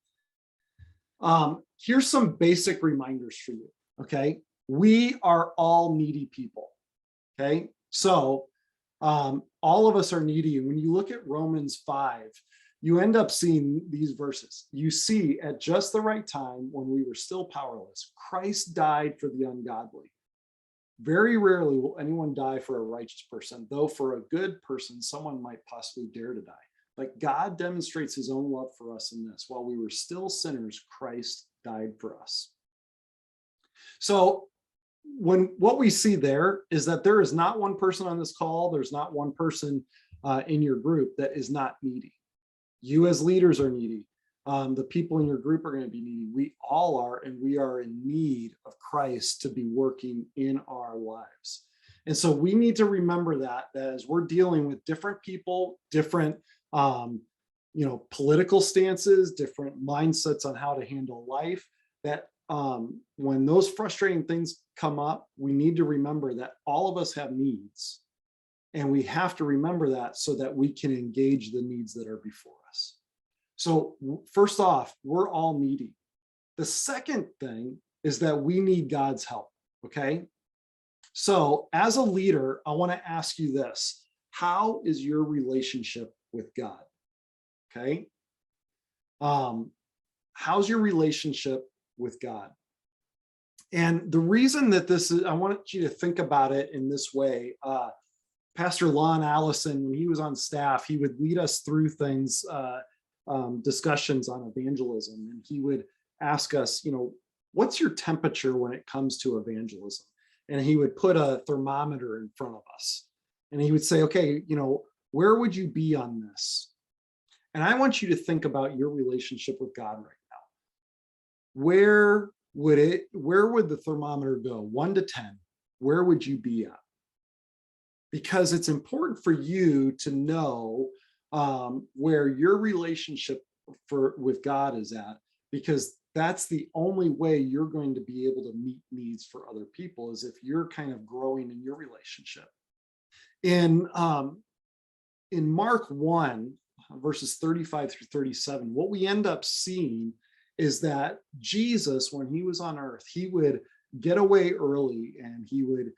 here's some basic reminders for you. Okay, we are all needy people. Okay, so all of us are needy. And when you look at Romans 5, you end up seeing these verses. You see, at just the right time, when we were still powerless, Christ died for the ungodly. Very rarely will anyone die for a righteous person, though for a good person, someone might possibly dare to die. But God demonstrates his own love for us in this: while we were still sinners, Christ died for us. So what we see there is that there is not one person on this call, there's not one person in your group that is not needy. You as leaders are needy. The people in your group are going to be needy. We all are, and we are in need of Christ to be working in our lives. And so we need to remember that as we're dealing with different people, different political stances, different mindsets on how to handle life, that when those frustrating things come up, we need to remember that all of us have needs, and we have to remember that so that we can engage the needs that are before us. So first off, we're all needy. The second thing is that we need God's help. Okay. So as a leader, I want to ask you this: how is your relationship with God? Okay. How's your relationship with God? And the reason that this is, I want you to think about it in this way. Pastor Lon Allison, when he was on staff, he would lead us through things, discussions on evangelism. And he would ask us, what's your temperature when it comes to evangelism? And he would put a thermometer in front of us. And he would say, okay, where would you be on this? And I want you to think about your relationship with God right now. Where would the thermometer go? 1 to 10, where would you be at? Because it's important for you to know where your relationship with God is at, because that's the only way you're going to be able to meet needs for other people, is if you're kind of growing in your relationship. In Mark 1, verses 35 through 37, what we end up seeing is that Jesus, when he was on earth, he would get away early and he would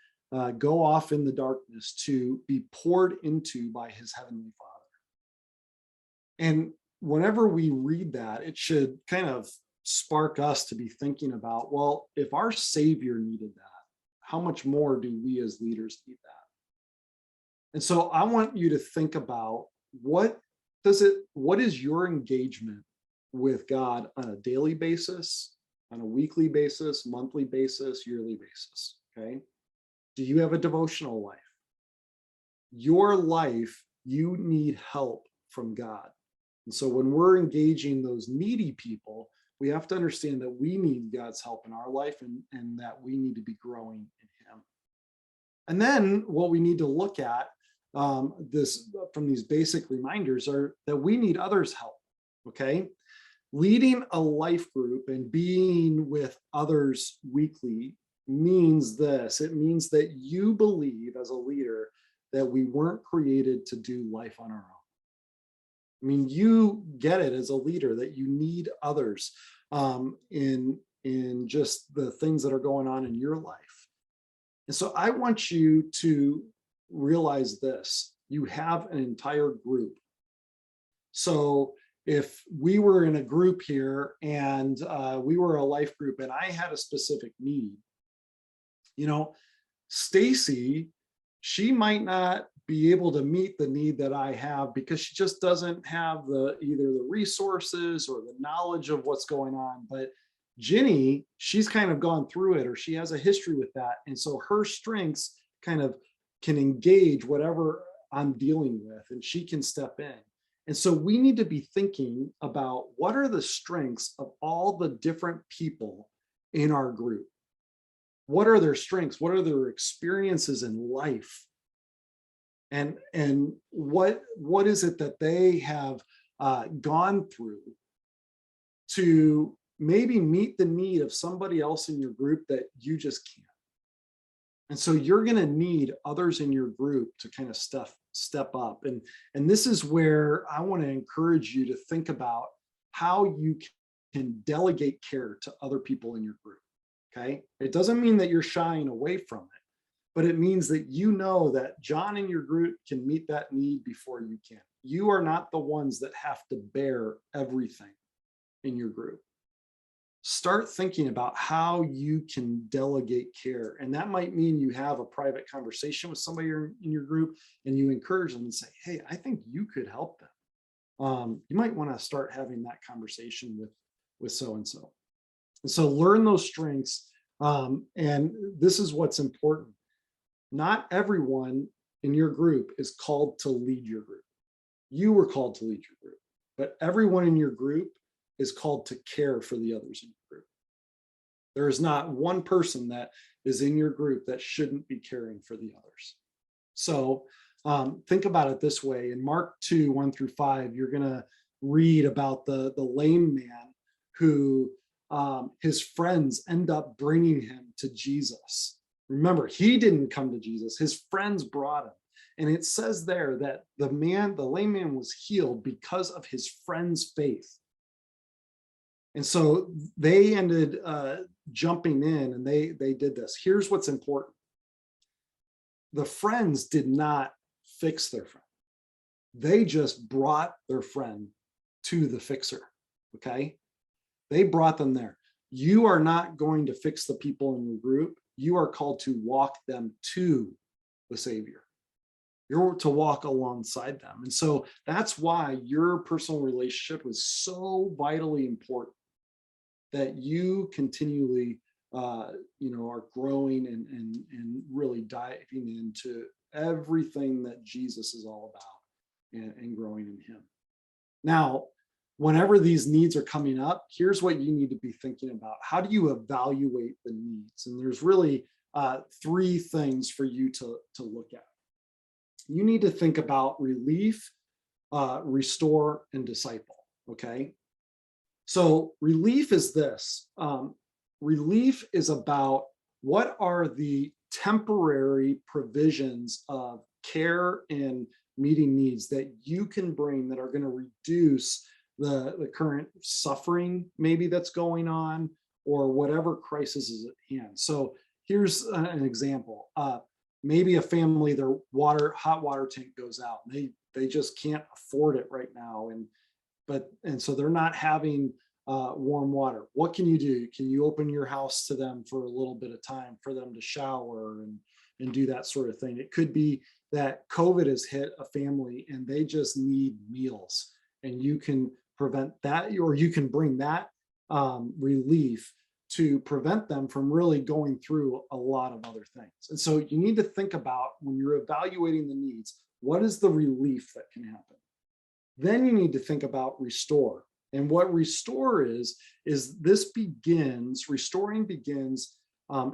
go off in the darkness to be poured into by his heavenly Father. And whenever we read that, it should kind of spark us to be thinking about, well, if our Savior needed that, how much more do we as leaders need that? And so I want you to think about what is your engagement with God on a daily basis, on a weekly basis, monthly basis, yearly basis, okay? Do you have a devotional life? Your life, you need help from God. And so when we're engaging those needy people, we have to understand that we need God's help in our life and that we need to be growing in Him. And then what we need to look at from these basic reminders are that we need others' help, okay? Leading a life group and being with others weekly means this. It means that you believe as a leader that we weren't created to do life on our own. I mean, you get it as a leader that you need others in just the things that are going on in your life. And so I want you to realize this. You have an entire group. So if we were in a group here and we were a life group and I had a specific need, you know, Stacy, she might not be able to meet the need that I have because she just doesn't have either the resources or the knowledge of what's going on. But Ginny, she's kind of gone through it, or she has a history with that. And so her strengths kind of can engage whatever I'm dealing with, and she can step in. And so we need to be thinking about what are the strengths of all the different people in our group. What are their strengths? What are their experiences in life? And what is it that they have gone through to maybe meet the need of somebody else in your group that you just can't? And so you're going to need others in your group to kind of step up. And this is where I want to encourage you to think about how you can delegate care to other people in your group. Okay. It doesn't mean that you're shying away from it, but it means that you know that John in your group can meet that need before you can. You are not the ones that have to bear everything in your group. Start thinking about how you can delegate care. And that might mean you have a private conversation with somebody in your group and you encourage them and say, hey, I think you could help them. You might want to start having that conversation with so-and-so. And so learn those strengths. And this is what's important. Not everyone in your group is called to lead your group. You were called to lead your group, but everyone in your group is called to care for the others in your group. There is not one person that is in your group that shouldn't be caring for the others. So think about it this way. In Mark 2, 1-5, you're going to read about the lame man who his friends end up bringing him to Jesus. Remember, he didn't come to Jesus. His friends brought him. And it says there that the lame man was healed because of his friend's faith. And so they ended jumping in and they did this. Here's what's important. The friends did not fix their friend. They just brought their friend to the fixer, okay? They brought them there. You are not going to fix the people in your group. You are called to walk them to the Savior. You're to walk alongside them. And so that's why your personal relationship is so vitally important, that you continually are growing and really diving into everything that Jesus is all about and growing in Him. Now, whenever these needs are coming up, here's what you need to be thinking about. How do you evaluate the needs? And there's really 3 things for you to look at. You need to think about relief, restore, and disciple, okay? So relief is this. Relief is about what are the temporary provisions of care and meeting needs that you can bring that are going to reduce the current suffering maybe that's going on, or whatever crisis is at hand. So here's an example. Maybe a family, their hot water tank goes out. They just can't afford it right now, and so they're not having warm water. What can you do? Can you open your house to them for a little bit of time for them to shower and do that sort of thing? It could be that COVID has hit a family and they just need meals, and you can prevent that, or you can bring that relief to prevent them from really going through a lot of other things. And so you need to think about, when you're evaluating the needs, what is the relief that can happen? Then you need to think about restore. And what restore is restoring begins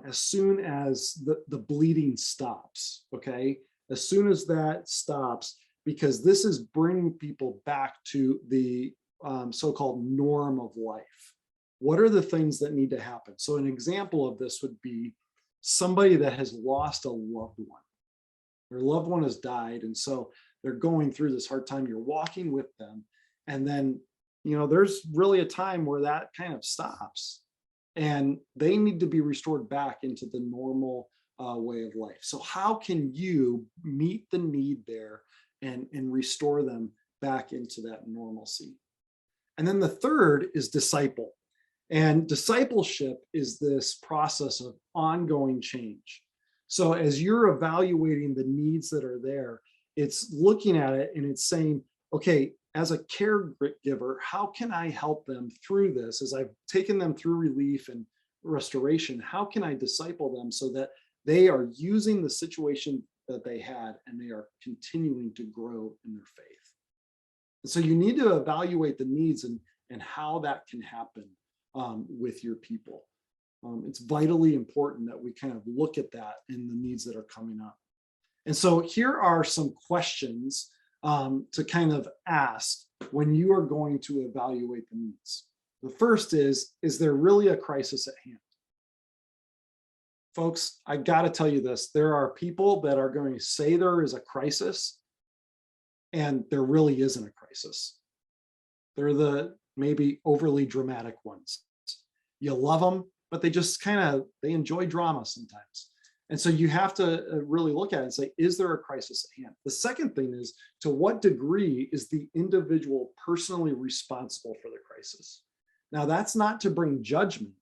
as soon as the bleeding stops, okay? As soon as that stops, because this is bringing people back to the so-called norm of life. What are the things that need to happen? So an example of this would be somebody that has lost a loved one. Their loved one has died, and so they're going through this hard time. You're walking with them, and then, you know, there's really a time where that kind of stops, and they need to be restored back into the normal way of life. So how can you meet the need there and restore them back into that normalcy? And then the third is disciple. And discipleship is this process of ongoing change. So as you're evaluating the needs that are there, it's looking at it and it's saying, okay, as a caregiver, how can I help them through this? As I've taken them through relief and restoration, how can I disciple them so that they are using the situation that they had and they are continuing to grow in their faith? And so you need to evaluate the needs and how that can happen with your people. It's vitally important that we kind of look at that in the needs that are coming up. And so here are some questions to kind of ask when you are going to evaluate the needs. The first is there really a crisis at hand? Folks, I got to tell you this, there are people that are going to say there is a crisis, and there really isn't a crisis. They're the maybe overly dramatic ones. You love them, but they just they enjoy drama sometimes. And so you have to really look at it and say, is there a crisis at hand? The second thing is, to what degree is the individual personally responsible for the crisis? Now, that's not to bring judgment,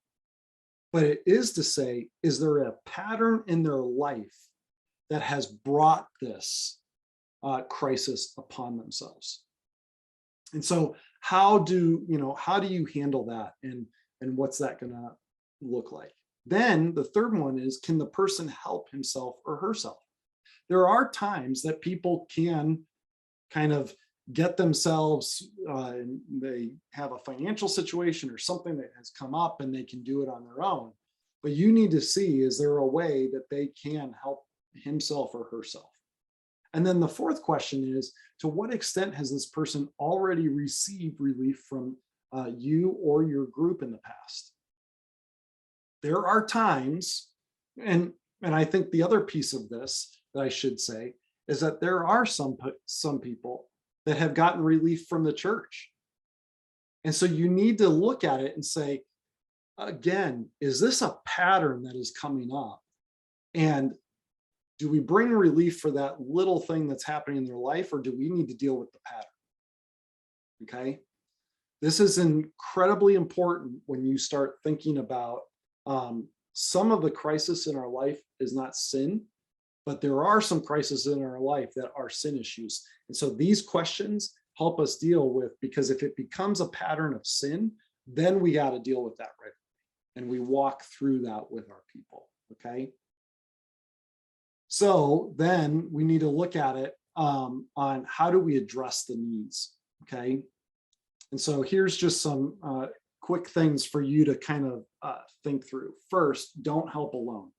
but it is to say, is there a pattern in their life that has brought this crisis upon themselves? And so how do you handle that, and what's that going to look like? Then the third one is, can the person help himself or herself? There are times that people can kind of get themselves, they have a financial situation or something that has come up and they can do it on their own. But you need to see, is there a way that they can help himself or herself? And then the fourth question is, to what extent has this person already received relief from you or your group in the past? There are times, and I think the other piece of this that I should say is that there are some people that have gotten relief from the church. And so you need to look at it and say, again, is this a pattern that is coming up? And do we bring relief for that little thing that's happening in their life, or do we need to deal with the pattern? Okay. This is incredibly important when you start thinking about some of the crisis in our life is not sin, but there are some crises in our life that are sin issues. And so these questions help us deal with, because if it becomes a pattern of sin, then we got to deal with that right away. And we walk through that with our people. Okay. So then we need to look at it on how do we address the needs. Okay. And so here's just some quick things for you to kind of think through. First, don't help alone.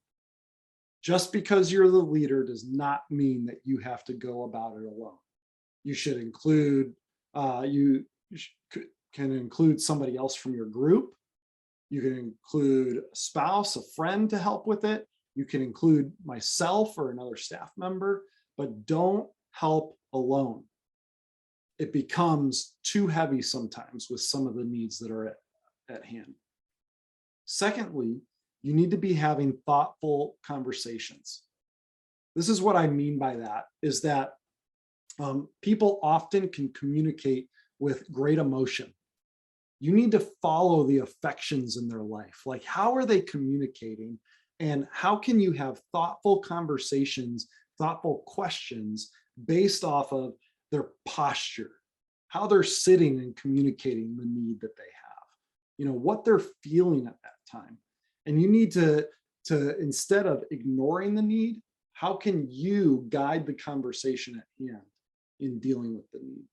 Just because you're the leader does not mean that you have to go about it alone. You should include, can include somebody else from your group. You can include a spouse, a friend to help with it. You can include myself or another staff member, but don't help alone. It becomes too heavy sometimes with some of the needs that are at hand. Secondly, you need to be having thoughtful conversations. This is what I mean by that, is that people often can communicate with great emotion. you need to follow the affections in their life. Like, how are they communicating? And how can you have thoughtful conversations, thoughtful questions based off of their posture, how they're sitting and communicating the need that they have, you know, what they're feeling at that time. And you need to instead of ignoring the need, how can you guide the conversation at hand in dealing with the need?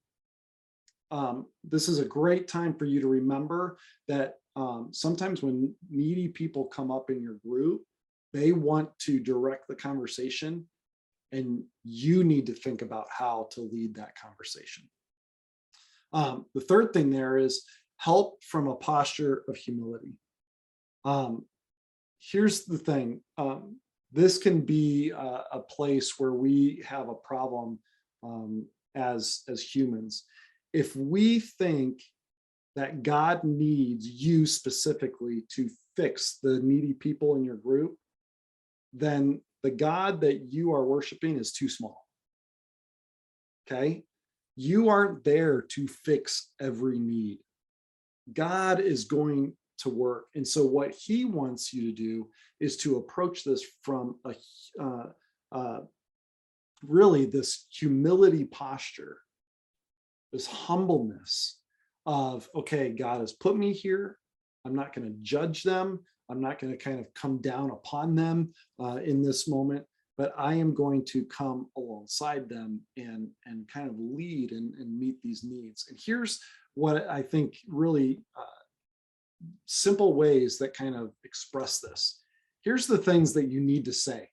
This is a great time for you to remember that sometimes when needy people come up in your group, they want to direct the conversation, and you need to think about how to lead that conversation. The third thing there is help from a posture of humility. Here's the thing. This can be a place where we have a problem as humans. If we think that God needs you specifically to fix the needy people in your group, then the God that you are worshiping is too small. Okay? You aren't there to fix every need. God is going to work. And so what he wants you to do is to approach this from a really this humility posture, this humbleness of, okay, God has put me here. I'm not going to judge them. I'm not going to kind of come down upon them in this moment, but I am going to come alongside them and kind of lead and meet these needs. And here's what I think really simple ways that kind of express this. Here's the things that you need to say.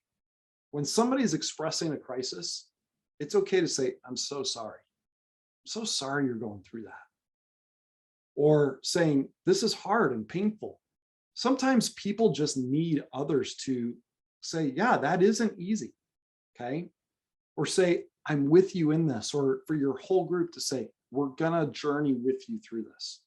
When somebody's expressing a crisis, it's okay to say, I'm so sorry. I'm so sorry you're going through that. Or saying, this is hard and painful. Sometimes people just need others to say, yeah, that isn't easy. Okay. Or say, I'm with you in this, or for your whole group to say, we're gonna journey with you through this.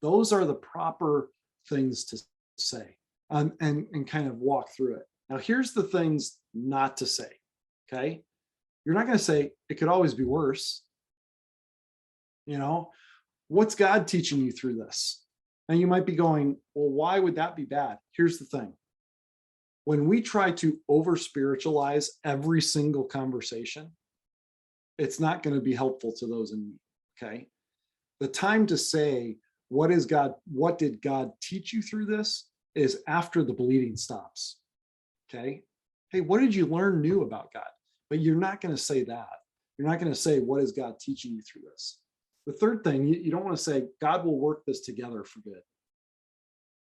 Those are the proper things to say and kind of walk through it. Now, here's the things not to say. Okay. You're not going to say it could always be worse. You know, what's God teaching you through this? And you might be going, well, why would that be bad? Here's the thing. When we try to over spiritualize every single conversation, it's not going to be helpful to those in need. Okay. The time to say, what did God teach you through this is after the bleeding stops. Okay. Hey, what did you learn new about God? But you're not going to say that. You're not going to say, what is God teaching you through this? The third thing, you don't want to say, God will work this together for good.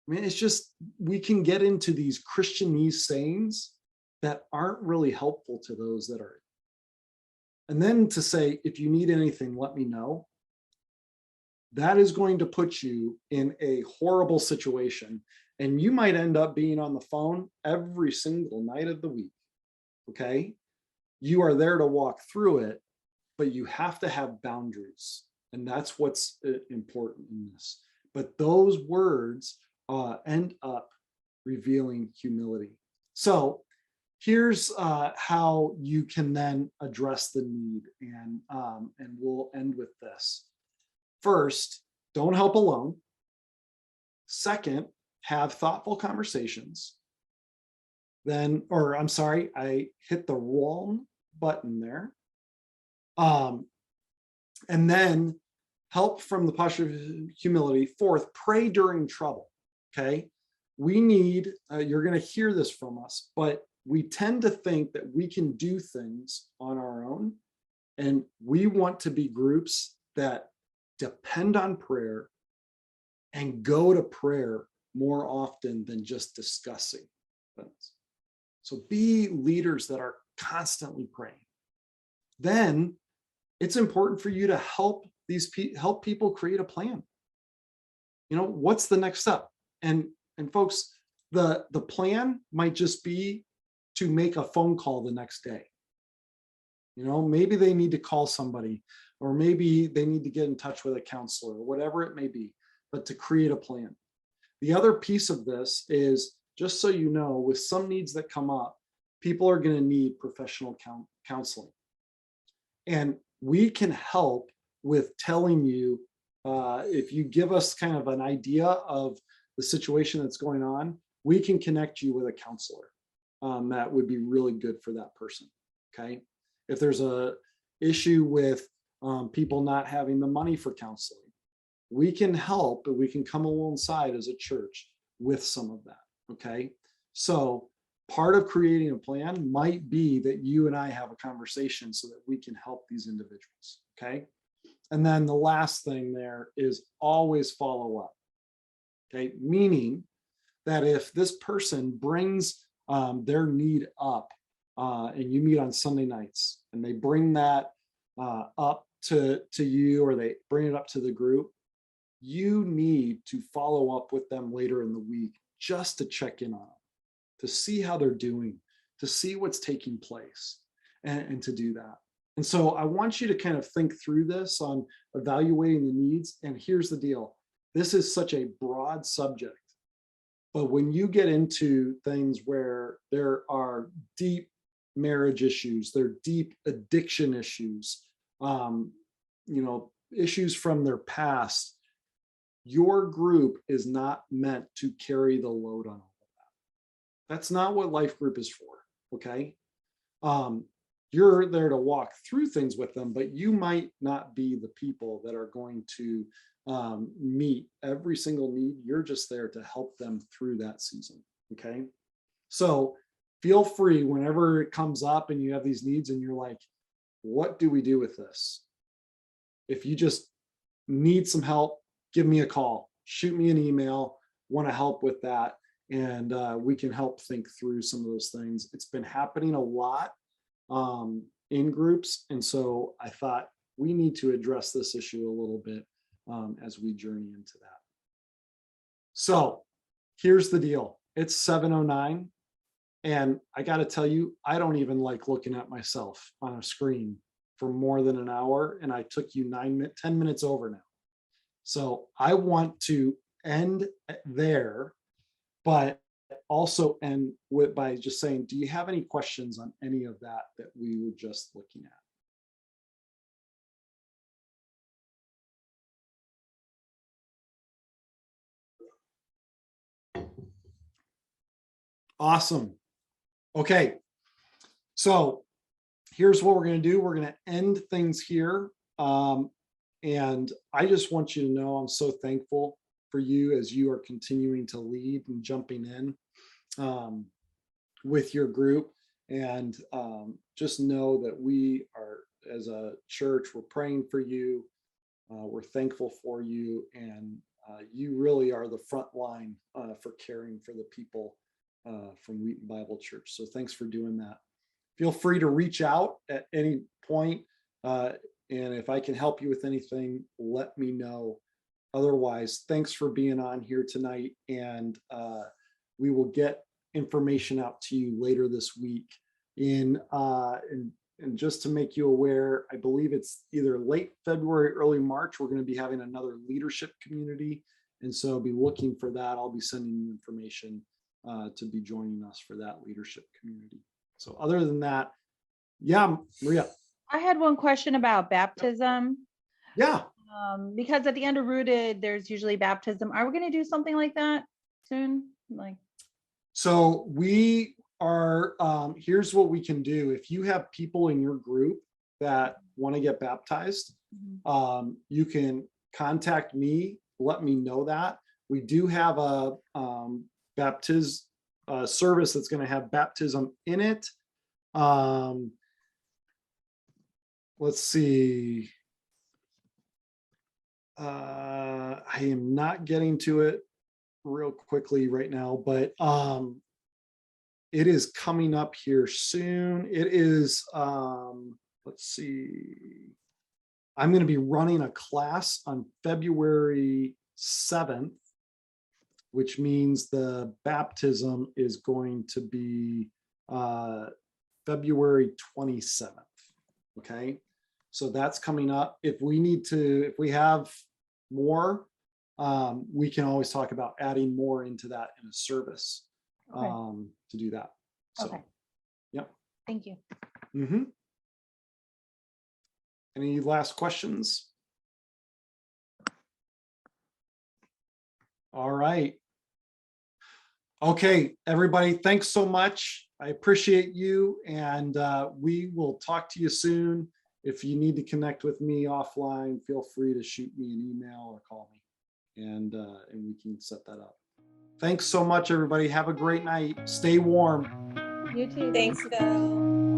I mean, it's just, we can get into these Christianese sayings that aren't really helpful to those that are. And then to say, if you need anything, let me know. That is going to put you in a horrible situation. And you might end up being on the phone every single night of the week. Okay. You are there to walk through it, but you have to have boundaries. And that's what's important in this. But those words end up revealing humility. So here's how you can then address the need. And we'll end with this. First, don't help alone. Second, have thoughtful conversations. Then, or I'm sorry, I hit the wrong button there. And then help from the posture of humility. Fourth, pray during trouble. Okay. We need, you're going to hear this from us, but we tend to think that we can do things on our own. And we want to be groups that depend on prayer and go to prayer more often than just discussing things. So be leaders that are constantly praying. Then it's important for you to help help people create a plan. You know, what's the next step? And folks, the plan might just be to make a phone call the next day. You know, maybe they need to call somebody, or maybe they need to get in touch with a counselor, or whatever it may be, but to create a plan. The other piece of this is, just so you know, with some needs that come up, people are going to need professional counseling. And we can help with telling you if you give us kind of an idea of the situation that's going on, we can connect you with a counselor. That would be really good for that person. Okay. If there's a issue with people not having the money for counseling, we can help and we can come alongside as a church with some of that. Okay. So part of creating a plan might be that you and I have a conversation so that we can help these individuals. Okay. And then the last thing there is always follow up. Okay. Meaning that if this person brings their need up and you meet on Sunday nights and they bring that up to you, or they bring it up to the group, you need to follow up with them later in the week just to check in on them, to see how they're doing, to see what's taking place, and to do that. And so I want you to kind of think through this on evaluating the needs. And here's the deal. This is such a broad subject, but when you get into things where there are deep marriage issues, there are deep addiction issues, issues from their past, your group is not meant to carry the load on all of that. That's not what life group is for. Okay. You're there to walk through things with them, but you might not be the people that are going to meet every single need. You're just there to help them through that season. Okay. So feel free whenever it comes up and you have these needs and you're like, what do we do with this? If you just need some help, give me a call, shoot me an email, want to help with that. And we can help think through some of those things. It's been happening a lot in groups. And so I thought we need to address this issue a little bit as we journey into that. So here's the deal. It's 7:09. And I got to tell you, I don't even like looking at myself on a screen for more than an hour. And I took you 10 minutes over now. So I want to end there, but also end with by just saying, do you have any questions on any of that we were just looking at? Awesome. Okay. So here's what we're going to do. We're going to end things here. And I just want you to know I'm so thankful for you as you are continuing to lead and jumping in with your group. And just know that we are, as a church, we're praying for you. We're thankful for you. And you really are the front line for caring for the people from Wheaton Bible Church. So thanks for doing that. Feel free to reach out at any point. And if I can help you with anything, let me know. Otherwise, thanks for being on here tonight. And we will get information out to you later this week. And just to make you aware, I believe it's either late February, early March, we're going to be having another leadership community. And so be looking for that. I'll be sending you information to be joining us for that leadership community. So other than that, yeah, Maria. I had one question about baptism. Yeah. Because at the end of Rooted, there's usually baptism. Are we going to do something like that soon? So we are, here's what we can do. If you have people in your group that want to get baptized, you can contact me, let me know that. We do have a baptism service that's going to have baptism in it. Let's see. I am not getting to it real quickly right now, but it is coming up here soon. It is, let's see. I'm going to be running a class on February 7th, which means the baptism is going to be February 27th. Okay. So that's coming up. If we have more, we can always talk about adding more into that in a service to do that. So, okay. Yep. Thank you. Mm-hmm. Any last questions? All right. Okay, everybody, thanks so much. I appreciate you, and we will talk to you soon. If you need to connect with me offline, feel free to shoot me an email or call me, and we can set that up. Thanks so much, everybody. Have a great night. Stay warm. You too. Thanks, Phil.